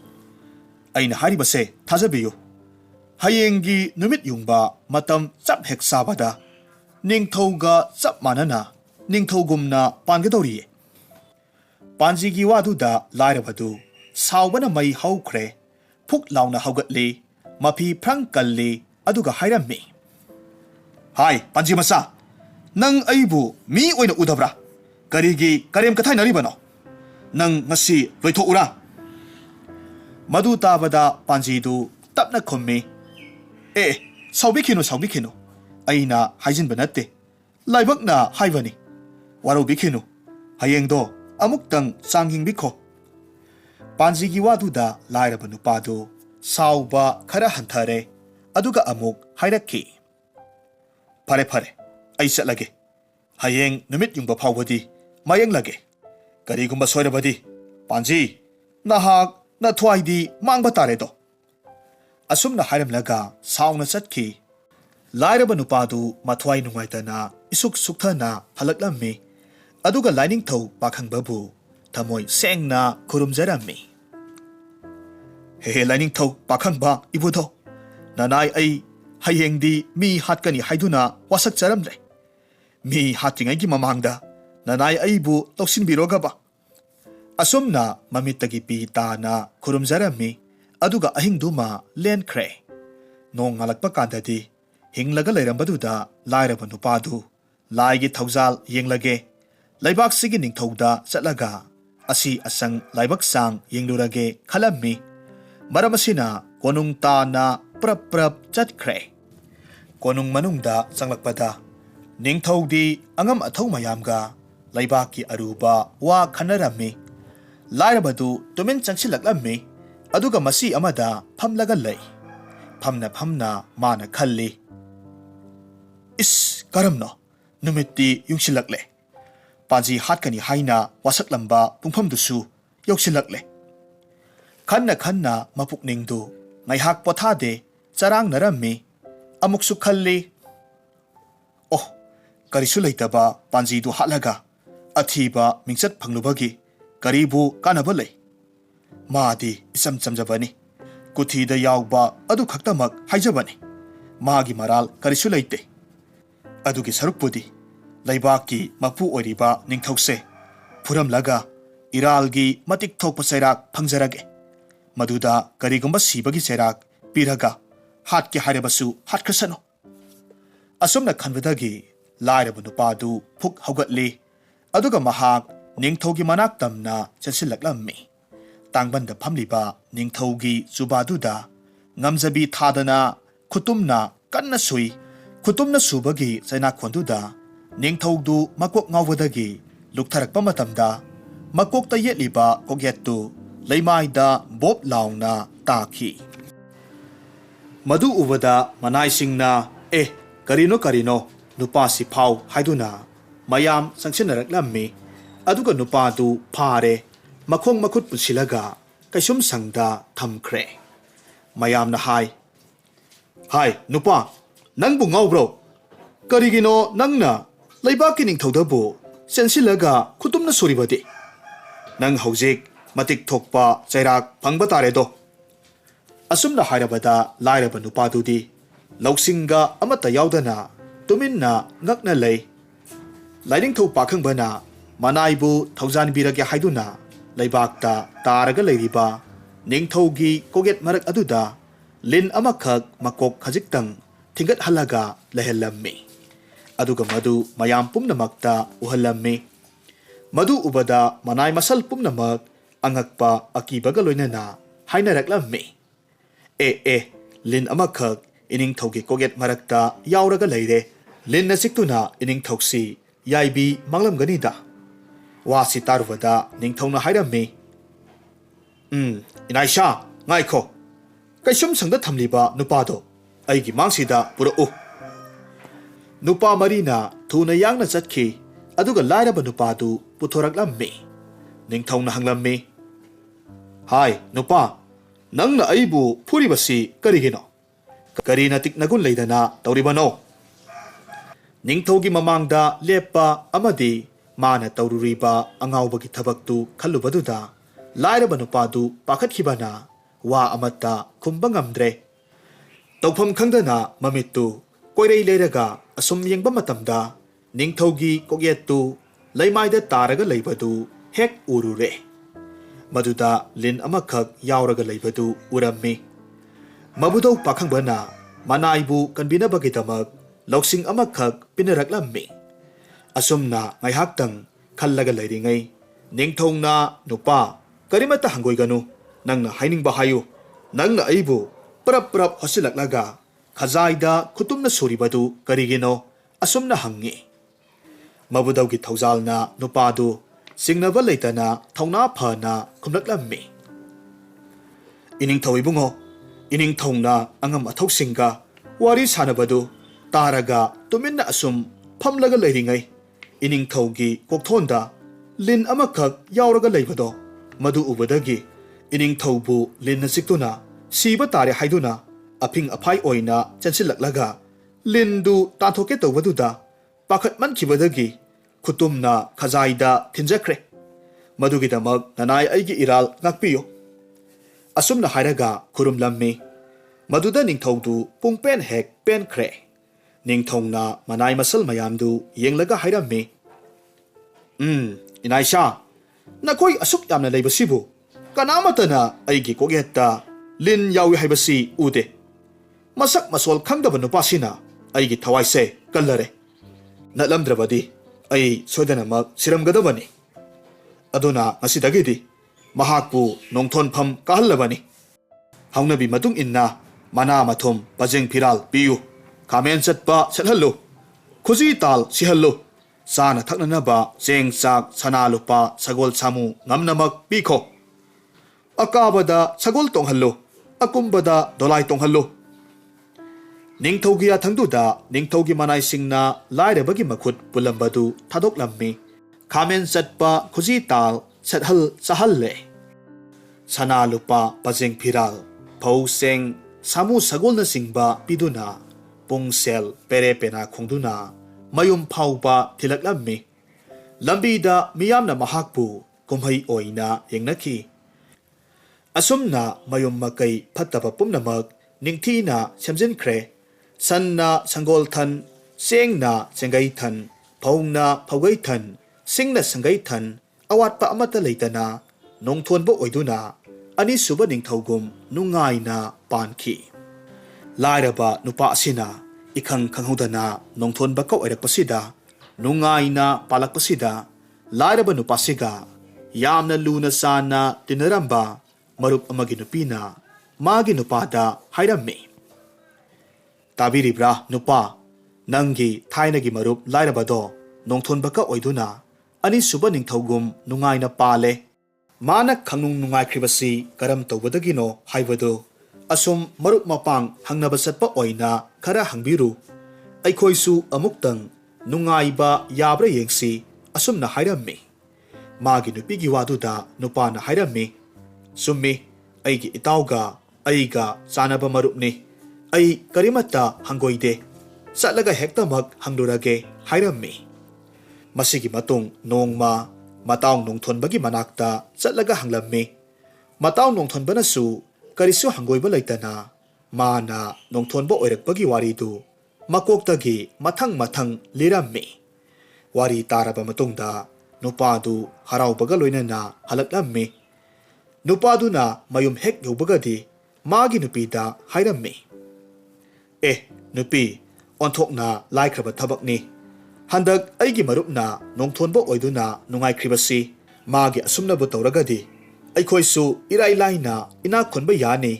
Aina haribase thajabiyo. Hayenggi numit yungba matam chap hek sabada. Ningthauga chap manana ningthaugumna pangadoriye. Panjigi waduda lairabadu saubana mai haukre. Phuk launa haugatli, mapi prang kalli, aduga hairammi. Hai, Panji masa. Nang aibu mi oina udabra. Karigi karem kathai naribano. Nang ngasi loitho ura. Madu tabada Panjidu tapna khommi. Saubikino. Aina haijin banate. Laibakna haivani. Waro bikino. Hayengdo amuktang sanghing bikho. Panjigi waduda lairaba nupadu sauba khara hanthare. Aduga amuk hairakhi. Pare. Ay lagi. Hayeng numit yung bapaw badi, mayang lagi. Kari gumba soira badi. Panji, nahak na tuay di maang batare do. Asum na haram laga, saong na satki. Laira ba nupadu matuay nungayta na isuk sukta na halaklammi. Aduga lining tau pakang babu, tamoy seng na kurumzarammi. Hehe lining tau pakang ba ibudo. Nanay ay hayeng di mi hatkani haiduna wasak charamre. mi hatingai mamangda nanai aibu toksinbirogaba asumna mamittagi pi tana khurumjarami aduga ahingduma lenkhre nong ngalakpa kandadi hinglaga leirambadudha lairaba nupadu laigi thaujal yenglage laibak sigi ningthouda chatlaga asi asang laibak sang yenglurage khalami maramasina konung tana prap chatkhre konung manungda changlakpada ningthoudi angam athau mayamga laibaki aruba wa khanarami lairabadu tumin changsilaklammi aduga masi amada phamlaga lei phamna mana khalli is karamna numitti yungsilakle paji hatkani haina wasaklamba pungphamdusu yoksilakle khanna mapukningdu ngaihak pothade charang narammi amuksu khalli oh karisu leitaba panji du halaga athiba mingchat phanglubagi karibu kanaba lei maadi isam chamjabani kuthida yawba adu khaktamak haijabani magi maral karisu leite adugi sarukpudi laibaki mapu oriba ningthause phuramlaga iralgi matik thokpa sairak phangjarage maduda karigumba sibagi sairak piraga hatki harabasu hatkhasano asumna khanbadagi lairabu nupadu phuk haugatli aduga mahak ningthogi manak tamna chansilaklammi tangbanda phamliba ningthogi zubaduda ngamjabi thadana khutumna kanna sui khutumna subagi chaina khonduda ningthoudu makok ngawbadagi luktharakpa matamda makokta yetliba kogettu leimaida bob launa taki madu ubada manaisingna karino nupasi phau haiduna mayam sangsinnaraklammi aduga nupadu phare makhong makhut pusilaga kaisum sangda thamkhre mayamna hai nupa nangbu ngawbro karigino nangna laibaki ningthoudabu sensilaga khutumna suribadi nang hojik matik thokpa chairak phangba taredo asumna hairabada lairaba nupadudi lausinga amata yaudana tuminna ngakna lei lainingthou pakhangbana manaibu thaujanbirage haiduna laibakta taraga leiriba ningthougi koget marak aduda lin amakhak makok khajiktang thingat halaga lehellammi aduga madu mayam pumnamakta uhallammi madu ubada manai masal pumnamak angakpa akibaga loinana hainaraklammi lin amakhak iningthougi koget marakta yauraga leire lin nasiktuna iningthousi yaibi manglamganida wasi tarubada ningthouna hairammi inaisha ngaikho kaisum sangda thamliba nupado aigi mangsida purau nupa marina thuna yangna chatkhi aduga lairaba nupadu puthoraklammi ningthouna hanglammi hai nupa nangna aibu phuribasi karigino karina tiknagun leidana tauribano ningthougi mamangda lepa amadi mana taururiba angawbagi thabaktu khallubaduda lairaba nupadu pakhathibana wa amata khumbangamdre tawpham khangdana mamittu koirei leiraga asum yengba matamda ningthougi kogettu leimaida taraga leibadu hek urure maduda lin amakhak yauraga leibadu urammi mabudau pakhangbana manaibu kanbinabagi damak lauksing amakhak pinaraklammi asumna ngaihaktang khallaga leiringai ningthongna nupa karimata hangoiganu nangna hainingba hayu nangna aibu prap hosilaklaga khajaida khutumna suribadu karigino asumna hangi mabudaugi thaujalna nupadu singnaba leitana thauna phana khumlaklammi iningthoibungo iningthongna angam athoksinga wari sanabadu taraga tuminna asum phamlaga leiringai iningthougi kokthonda lin amakhak yauraga leibado madu ubadagi iningthoubu linna siktuna siba tare haiduna aping aphai oina chansilaklaga lindu tanthoke tawbaduda pakhat mankhibadagi khutumna khajaida thinjakre madugidamak nanai aigi iral ngakpiyo asumna hairaga khurumlammi maduda ningthoudu pungpen hek pen khre ꯅꯤꯡꯊꯧꯅ ꯃꯅꯥꯏ muscle ꯃꯌꯥꯝꯗꯨ ꯌꯦꯡꯂꯒ ꯍꯥꯏꯔꯝꯃꯤ, ꯏꯅꯥꯏꯁꯥ, ꯅꯈꯣꯏ ꯑꯁꯨꯛ ꯌꯥꯝꯅ ꯂꯩꯕꯁꯤꯕꯨ ꯀꯅꯥꯃꯠꯇꯅ ꯑꯩꯒꯤ ꯀꯣꯛꯌꯦꯠꯇ ꯂꯤꯟ ꯌꯥꯎꯏ ꯍꯥꯏꯕꯁꯤ ꯎꯗꯦ꯫ ꯃꯁꯛ ꯃꯁꯣꯜ ꯈꯪꯗꯕ ꯅꯨꯄꯥꯁꯤꯅ ꯑꯩꯒꯤ ꯊꯋꯥꯏꯁꯦ ꯀꯜꯂꯔꯦ꯫ ꯅꯠꯂꯝꯗ꯭ꯔꯕꯗꯤ ꯑꯩ ꯁꯣꯏꯗꯅꯃꯛ ꯁꯤꯔꯝꯒꯗꯕꯅꯤ꯫ ꯑꯗꯨꯅ ꯉꯁꯤꯗꯒꯤꯗꯤ ꯃꯍꯥꯛꯄꯨ ꯅꯣꯡꯊꯣꯟꯐꯝ ꯀꯥꯍꯜꯂꯕꯅꯤ꯫ ꯍꯧꯅꯕꯤ ꯃꯇꯨꯡ ꯏꯟꯅ ꯃꯅꯥ ꯃꯊꯨꯝ ꯄꯖꯦꯡ ꯐꯤꯔꯥꯜ ꯄꯤꯌꯨ, ꯈꯥꯃꯦꯟ ꯆꯠꯄ ꯁꯦꯠꯍꯜꯂꯨ, ꯈꯨꯖꯤ ꯇꯥꯜ ꯁꯤꯍꯜꯂꯨ, ꯆꯥꯅ ꯊꯛꯅꯅꯕ ꯆꯦꯡ ꯆꯥꯛ ꯁꯅꯥ ꯂꯨꯄꯥ ꯁꯒꯣꯜ ꯁꯥꯃꯨ ꯉꯝꯅꯃꯛ ꯄꯤꯈꯣ꯫ ꯑꯀꯥꯕꯗ ꯁꯒꯣꯜ ꯇꯣꯡꯍꯜꯂꯨ, ꯑꯀꯨꯝꯕꯗ ꯗꯣꯂꯥꯏ ꯇꯣꯡꯍꯜꯂꯨ꯫ ꯅꯤꯡꯊꯧꯒꯤ ꯌꯥꯊꯪꯗꯨꯗ ꯅꯤꯡꯊꯧꯒꯤ ꯃꯅꯥꯏꯁꯤꯡꯅ ꯂꯥꯏꯔꯕꯒꯤ ꯃꯈꯨꯠ ꯄꯨꯜꯂꯝꯕꯗꯨ ꯊꯥꯗꯣꯛꯂꯝꯃꯤ꯫ ꯈꯥꯃꯦꯟ ꯆꯠꯄ ꯈꯨꯖꯤ ꯇꯥꯜ ꯁꯦꯠꯍꯜ ꯆꯥꯍꯜꯂꯦ꯫ ꯁꯅꯥ ꯂꯨꯄꯥ ꯄꯖꯦꯡ ꯐꯤꯔꯥꯜ, ꯐꯧ ꯆꯦꯡ ꯁꯥꯃꯨ ꯁꯒꯣꯜꯅꯆꯤꯡꯕ ꯄꯤꯗꯨꯅ ꯄꯨꯡꯁꯦꯜ ꯄꯦꯔꯦ ꯄꯦꯅꯥ ꯈꯣꯡꯗꯨꯅ ꯃꯌꯨꯝ ꯐꯥꯎꯕ ꯊꯤꯜꯂꯛꯂꯝꯃꯤ꯫ ꯂꯝꯕꯤꯗ ꯃꯤꯌꯥꯝꯅ ꯃꯍꯥꯛꯄꯨ ꯀꯨꯝꯍꯩ ꯑꯣꯏꯅ ꯌꯦꯡꯅꯈꯤ꯫ ꯑꯁꯨꯝꯅ ꯃꯌꯨꯝ ꯃꯀꯩ ꯐꯠꯇꯕ ꯄꯨꯝꯅꯃꯛ ꯅꯤꯡꯊꯤꯅ ꯁꯦꯝꯖꯤꯟꯈ꯭ꯔꯦ꯫ ꯁꯟꯅ ꯁꯪꯒꯣꯜꯊꯟ, ꯆꯦꯡꯅ ꯆꯦꯡꯒꯩꯊꯟ, ꯐꯧꯅ ꯐꯧꯒꯩꯊꯟ, ꯁꯤꯡꯅ ꯁꯪꯒꯩꯊꯟ, ꯑꯋꯥꯠꯄ ꯑꯃꯠꯇ ꯂꯩꯇꯅ ꯅꯣꯡꯊꯣꯟꯕ ꯑꯣꯏꯗꯨꯅ ꯑꯅꯤꯁꯨꯕ ꯅꯤꯡꯊꯧꯒꯨꯝ ꯅꯨꯡꯉꯥꯏꯅ ꯄꯥꯟꯈꯤ꯫ ꯂꯥꯏꯔꯕ ꯅꯨꯄꯥ ꯑꯁꯤꯅ ꯏꯈꯪ ꯈꯪꯍꯧꯗꯅ ꯅꯣꯡꯊꯣꯟꯕ ꯑꯣꯏꯔꯛꯄꯁꯤꯗ, ꯅꯨꯡꯉꯥꯏꯅ ꯄꯥꯜꯂꯛꯄꯁꯤꯗ ꯂꯥꯏꯔꯕ ꯅꯨꯄꯥꯁꯤꯒ ꯌꯥꯝꯅ ꯂꯨꯅ ꯆꯥꯟꯅ ꯇꯤꯟꯅꯔꯝꯕ ꯃꯔꯨꯞ ꯑꯃꯒꯤ ꯅꯨꯄꯤꯅ ꯃꯥꯒꯤ ꯅꯨꯄꯥꯗ ꯍꯥꯏꯔꯝꯃꯤ, ꯇꯥꯕꯤꯔꯤꯕ꯭ꯔꯥ ꯅꯨꯄꯥ, ꯅꯪꯒꯤ ꯊꯥꯏꯅꯒꯤ ꯃꯔꯨꯞ ꯂꯥꯏꯔꯕꯗꯣ ꯅꯣꯡꯊꯣꯟꯕꯀ ꯑꯣꯏꯗꯨꯅ ꯑꯅꯤꯁꯨꯕ ꯅꯤꯡꯊꯧꯒꯨꯝ ꯅꯨꯡꯉꯥꯏꯅ ꯄꯥꯜꯂꯦ꯫ ꯃꯥꯅ ꯈꯪꯅꯨꯡ ꯅꯨꯡꯉꯥꯏꯈ꯭ꯔꯤꯕꯁꯤ ꯀꯔꯝ ꯇꯧꯕꯗꯒꯤꯅꯣ ꯍꯥꯏꯕꯗꯨ ꯑꯁꯨꯝ ꯃꯔꯨꯞ ꯃꯄꯥꯡ ꯍꯪꯅꯕ ꯆꯠꯄ ꯑꯣꯏꯅ ꯈꯔ ꯍꯪꯕꯤꯔꯨ꯫ ꯑꯩꯈꯣꯏꯁꯨ ꯑꯃꯨꯛꯇꯪ ꯅꯨꯡꯉꯥꯏꯕ ꯌꯥꯕ꯭ꯔꯥ ꯌꯦꯡꯁꯤ, ꯑꯁꯨꯝꯅ ꯍꯥꯏꯔꯝꯃꯤ꯫ ꯃꯥꯒꯤ ꯅꯨꯄꯤꯒꯤ ꯋꯥꯗꯨꯗ ꯅꯨꯄꯥꯅ ꯍꯥꯏꯔꯝꯃꯤ, ꯆꯨꯝꯃꯤ, ꯑꯩꯒꯤ ꯏꯇꯥꯎꯒ ꯑꯩꯒ ꯆꯥꯅꯕ ꯃꯔꯨꯞꯅꯤ꯫ ꯑꯩ ꯀꯔꯤꯃꯠꯇ ꯍꯪꯒꯣꯏꯗꯦ, ꯆꯠꯂꯒ ꯍꯦꯛꯇꯃꯛ ꯍꯪꯂꯨꯔꯒꯦ ꯍꯥꯏꯔꯝꯃꯤ꯫ ꯃꯁꯤꯒꯤ ꯃꯇꯨꯡ ꯅꯣꯡꯃ ꯃꯇꯥꯎ ꯅꯣꯡꯊꯣꯟꯕꯒꯤ ꯃꯅꯥꯛꯇ ꯆꯠꯂꯒ ꯍꯪꯂꯝꯃꯤ꯫ ꯃꯇꯥꯎ ꯅꯣꯡꯊꯣꯟꯕꯅꯁꯨ ꯀꯔꯤꯁꯨ ꯍꯪꯒꯣꯏꯕ ꯂꯩꯇꯅ ꯃꯥꯅ ꯅꯣꯡꯊꯣꯟꯕ ꯑꯣꯏꯔꯛꯄꯒꯤ ꯋꯥꯔꯤꯗꯨ ꯃꯀꯣꯛꯇꯒꯤ ꯃꯊꯪ ꯃꯊꯪ ꯂꯤꯔꯝꯃꯤ꯫ ꯋꯥꯔꯤ ꯇꯥꯔꯕ ꯃꯇꯨꯡꯗ ꯅꯨꯄꯥꯗꯨ ꯍꯔꯥꯎꯕꯒ ꯂꯣꯏꯅꯅ ꯍꯜꯂꯛꯂꯝꯃꯤ꯫ ꯅꯨꯄꯥꯗꯨꯅ ꯃꯌꯨꯝ ꯍꯦꯛ ꯌꯧꯕꯒꯗꯤ ꯃꯥꯒꯤ ꯅꯨꯄꯤꯗ ꯍꯥꯏꯔꯝꯃꯤ, ꯅꯨꯄꯤ, ꯑꯣꯟꯊꯣꯛꯅ ꯂꯥꯏꯈ꯭ꯔꯕ ꯊꯕꯛꯅꯤ꯫ ꯍꯟꯗꯛ ꯑꯩꯒꯤ ꯃꯔꯨꯞꯅ ꯅꯣꯡꯊꯣꯟꯕ ꯑꯣꯏꯗꯨꯅ ꯅꯨꯡꯉꯥꯏꯈ꯭ꯔꯤꯕꯁꯤ, ꯃꯥꯒꯤ ꯑꯁꯨꯝꯅꯕꯨ ꯇꯧꯔꯒꯗꯤ ꯑꯩꯈꯣꯏꯁꯨ ꯏꯔꯥꯏ ꯂꯥꯏꯅ ꯏꯅꯥꯛ ꯈꯨꯟꯕ ꯌꯥꯅꯤ꯫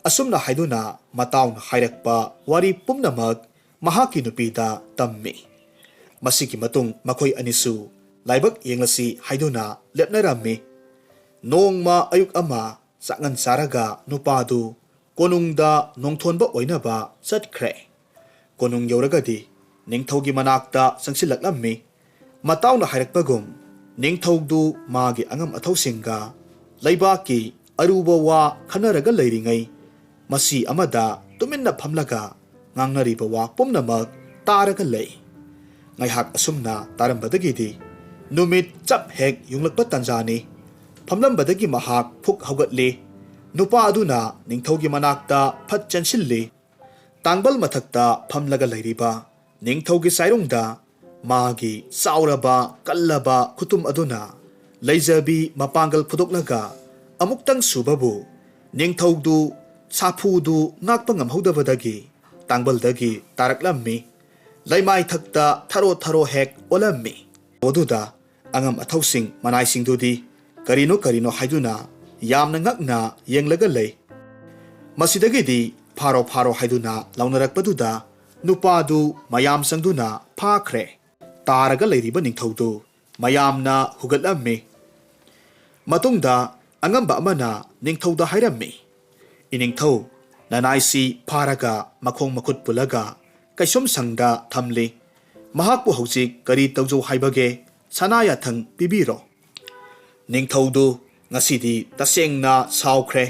ꯑꯁꯨꯝꯅ ꯍꯥꯏꯗꯨꯅ ꯃꯇꯥꯎꯅ ꯍꯥꯏꯔꯛꯄ ꯋꯥꯔꯤ ꯄꯨꯝꯅꯃꯛ ꯃꯍꯥꯛꯀꯤ ꯅꯨꯄꯤꯗ ꯇꯝꯃꯤ꯫ ꯃꯁꯤꯒꯤ ꯃꯇꯨꯡ ꯃꯈꯣꯏ ꯑꯅꯤꯁꯨ ꯂꯥꯏꯕꯛ ꯌꯦꯡꯂꯁꯤ ꯍꯥꯏꯗꯨꯅ ꯂꯦꯞꯅꯔꯝꯃꯤ꯫ ꯅꯣꯡꯃ ꯑꯌꯨꯛ ꯑꯃ ꯆꯥꯛꯉꯟ ꯆꯥꯔꯒ ꯅꯨꯄꯥꯗꯨ ꯀꯣꯅꯨꯡꯗ ꯅꯣꯡꯊꯣꯟꯕ ꯑꯣꯏꯅꯕ ꯆꯠꯈ꯭ꯔꯦ꯫ ꯀꯣꯅꯨꯡ ꯌꯧꯔꯒꯗꯤ ꯅꯤꯡꯊꯧꯒꯤ ꯃꯅꯥꯛꯇ ꯆꯪꯁꯤꯜꯂꯛꯂꯝꯃꯤ꯫ ꯃꯇꯥꯎꯅ ꯍꯥꯏꯔꯛꯄꯒꯨꯝ ꯅꯤꯡꯊꯧꯗꯨ ꯃꯥꯒꯤ ꯑꯉꯝ ꯑꯊꯧꯁꯤꯡꯒ ꯂꯩꯕꯥꯛꯀꯤ ꯑꯔꯨꯕ ꯋꯥ ꯈꯟꯅꯔꯒ ꯂꯩꯔꯤꯉꯩ ꯃꯁꯤ ꯑꯃꯗ ꯇꯨꯃꯤꯟꯅ ꯐꯝꯂꯒ ꯉꯥꯡꯅꯔꯤꯕ ꯋꯥ ꯄꯨꯝꯅꯃꯛ ꯇꯥꯔꯒ ꯂꯩ꯫ ꯉꯥꯏꯍꯥꯛ ꯑꯁꯨꯝꯅ ꯇꯥꯔꯝꯕꯗꯒꯤꯗꯤ ꯅꯨꯃꯤꯠ ꯆꯞ ꯍꯦꯛ ꯌꯨꯡꯂꯛꯄ ꯇꯥꯟꯖꯥꯅꯤ꯫ ꯐꯝꯂꯝꯕꯗꯒꯤ ꯃꯍꯥꯛ ꯐꯨꯛ ꯍꯧꯒꯠꯂꯤ꯫ ꯅꯨꯄꯥ ꯑꯗꯨꯅ ꯅꯤꯡꯊꯧꯒꯤ ꯃꯅꯥꯛꯇ ꯐꯠ ꯆꯦꯟꯁꯤꯜꯂꯤ꯫ ꯇꯥꯡꯕꯜ ꯃꯊꯛꯇ ꯐꯝꯂꯒ ꯂꯩꯔꯤꯕ ꯅꯤꯡꯊꯧꯒꯤ ꯆꯥꯏꯔꯨꯡꯗ ꯃꯥꯒꯤ ꯆꯥꯎꯔꯕ ꯀꯜꯂꯕ ꯈꯨꯇꯨꯝ ꯑꯗꯨꯅ ꯂꯩꯖꯕꯤ ꯃꯄꯥꯡꯒꯜ ꯐꯨꯗꯣꯛꯂꯒ ꯑꯃꯨꯛꯇꯪ ꯁꯨꯕꯕꯨ ꯅꯤꯡꯊꯧꯗꯨ ꯁꯥꯐꯨꯗꯨ ꯉꯥꯛꯄ ꯉꯝꯍꯧꯗꯕꯗꯒꯤ ꯇꯥꯡꯕꯜꯗꯒꯤ ꯇꯥꯔꯛꯂꯝꯃꯤ꯫ ꯂꯩꯃꯥꯏꯊꯛꯇ ꯊꯔꯣ ꯊꯔꯣ ꯍꯦꯛ ꯑꯣꯜꯂꯝꯃꯤ꯫ ꯑꯗꯨꯗ ꯑꯉꯝ ꯑꯊꯧꯁꯤꯡ ꯃꯅꯥꯏꯁꯤꯡꯗꯨꯗꯤ ꯀꯔꯤꯅꯣ ꯀꯔꯤꯅꯣ ꯍꯥꯏꯗꯨꯅ ꯌꯥꯝꯅ ꯉꯛꯅ ꯌꯦꯡꯂꯒ ꯂꯩ꯫ ꯃꯁꯤꯗꯒꯤꯗꯤ ꯐꯥꯔꯣ ꯐꯥꯔꯣ ꯍꯥꯏꯗꯨꯅ ꯂꯥꯎꯅꯔꯛꯄꯗꯨꯗ ꯅꯨꯄꯥꯗꯨ ꯃꯌꯥꯝ ꯆꯪꯗꯨꯅ ꯐꯥꯈ꯭ꯔꯦ꯫ ꯇꯥꯔꯒ ꯂꯩꯔꯤꯕ ꯅꯤꯡꯊꯧꯗꯨ ꯃꯌꯥꯝꯅ ꯍꯨꯒꯠꯂꯝꯃꯤ꯫ ꯃꯇꯨꯡꯗ ꯑꯉꯝꯕ ꯑꯃꯅ ꯅꯤꯡꯊꯧꯗ ꯍꯥꯏꯔꯝꯃꯤ, ꯏꯅꯤꯡꯊꯧ, ꯅꯅꯥꯏꯁꯤ ꯐꯥꯔꯒ ꯃꯈꯣꯡ ꯃꯈꯨꯠ ꯄꯨꯜꯂꯒ ꯀꯩꯁꯨꯝꯁꯪꯗ ꯊꯝꯂꯤ꯫ ꯃꯍꯥꯛꯄꯨ ꯍꯧꯖꯤꯛ ꯀꯔꯤ ꯇꯧꯖꯧ ꯍꯥꯏꯕꯒꯦ? ꯁꯅꯥ ꯌꯥꯊꯪ ꯄꯤꯕꯤꯔꯣ꯫ ꯅꯤꯡꯊꯧꯗꯨ ꯉꯁꯤꯗꯤ ꯇꯁꯦꯡꯅ ꯁꯥꯎꯈ꯭ꯔꯦ꯫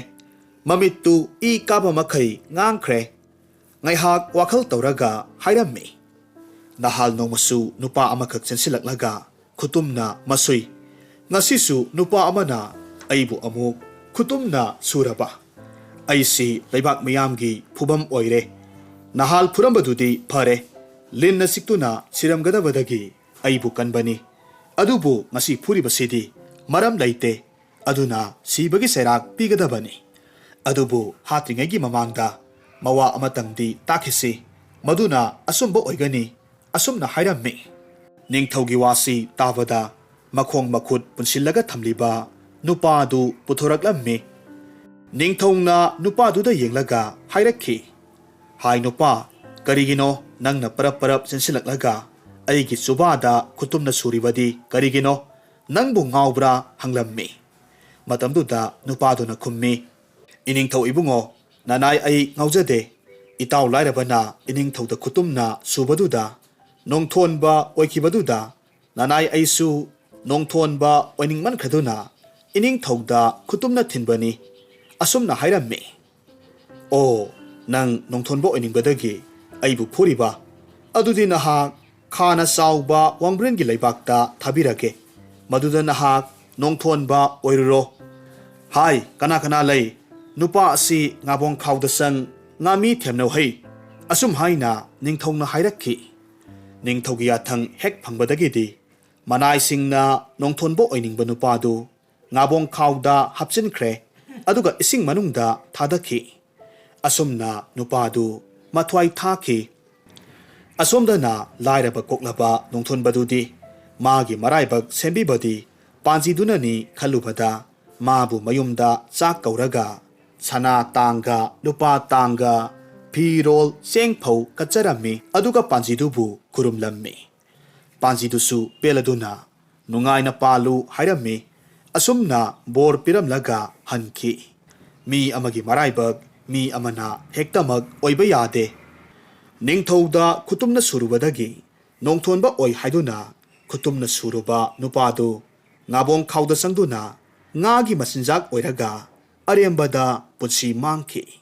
ꯃꯃꯤꯠꯇꯨ ꯏ ꯀꯥꯕ ꯃꯈꯩ ꯉꯥꯡꯈ꯭ꯔꯦ꯫ ꯉꯥꯏꯍꯥꯛ ꯋꯥꯈꯜ ꯇꯧꯔꯒ ꯍꯥꯏꯔꯝꯃꯤ, ꯅꯍꯥꯜ ꯅꯣꯡꯃꯁꯨ ꯅꯨꯄꯥ ꯑꯃꯈꯛ ꯆꯦꯟꯁꯤꯜꯂꯛꯂꯒ ꯈꯨꯇꯨꯝꯅ ꯃꯁꯨꯏ꯫ ꯉꯁꯤꯁꯨ ꯅꯨꯄꯥ ꯑꯃꯅ ꯑꯩꯕꯨ ꯑꯃꯨꯛ ꯈꯨꯇꯨꯝꯅ ꯁꯨꯔꯕ꯫ ꯑꯩꯁꯤ ꯂꯩꯕꯥꯛ ꯃꯤꯌꯥꯝꯒꯤ ꯐꯨꯐꯝ ꯑꯣꯏꯔꯦ꯫ ꯅꯍꯥꯜ ꯐꯨꯔꯝꯕꯗꯨꯗꯤ ꯐꯔꯦ, Linna siktuna siramgadabadagi aibu kanbani. Adubu ngasi phuribasidi maram laite aduna sibagi serak pigadabani. Adubu hatringegi mamangda mawa amatangdi takisi maduna asumba oigani asumna hairammi. Ningthaugi wasi tabada makhong makhut punsillaga thamliba nupadu puthoraklammi. Ningthongna nupaduda yenglaga hairakhi. Hai nupa karigino nangna parap sinsilaklaga aigi subada kutumna suribadi karigino nangbu ngaubra hanglammi. Matamduda nupaduna khummi. Iningthau ibungo nanai ai ngaujade itaw lairabana iningthauda kutumna subaduda nongthonba oikibaduda nanai aisu nongthonba oiningman khaduna iningthauda kutumna thinbani asumna hairammi. O nang nongthonba oiningbadagi aibu phuriba adudi naha khana sauba wangbrengi leibakta thabirage maduda naha nongthonba oiruro. Hai kana kana lei nupa asi ngabong khawdasang ngami themno hei asum haina ningthongna hairakhi. Ningthaugi yathang hek phangbadagidi manai singna nongthonbo oiningba nupadu ngabong khawda hapchinkhre aduga ising manungda thadakhi. Asumna nupadu mathwai thaki. Asomdana lairaba koklaba nongthonbadudi magi maraibak sembibadi panjidunani khalubada mabu mayumda chak kauraga sana tanga lupa tanga pirol sengphau kacharami aduga panjidubu kurumlammi. Panjidusu peladuna nungaina palu hairammi asumna bor piramlaga hanki. Mi amagi maraibak mi amana hektamag oiba yade. Ningthauda kutumna surubadagi nongthonba oi haiduna kutumna suruba nupadu ngabong khawda sangduna ngagi masinjak oiraga arembada punsi mangki.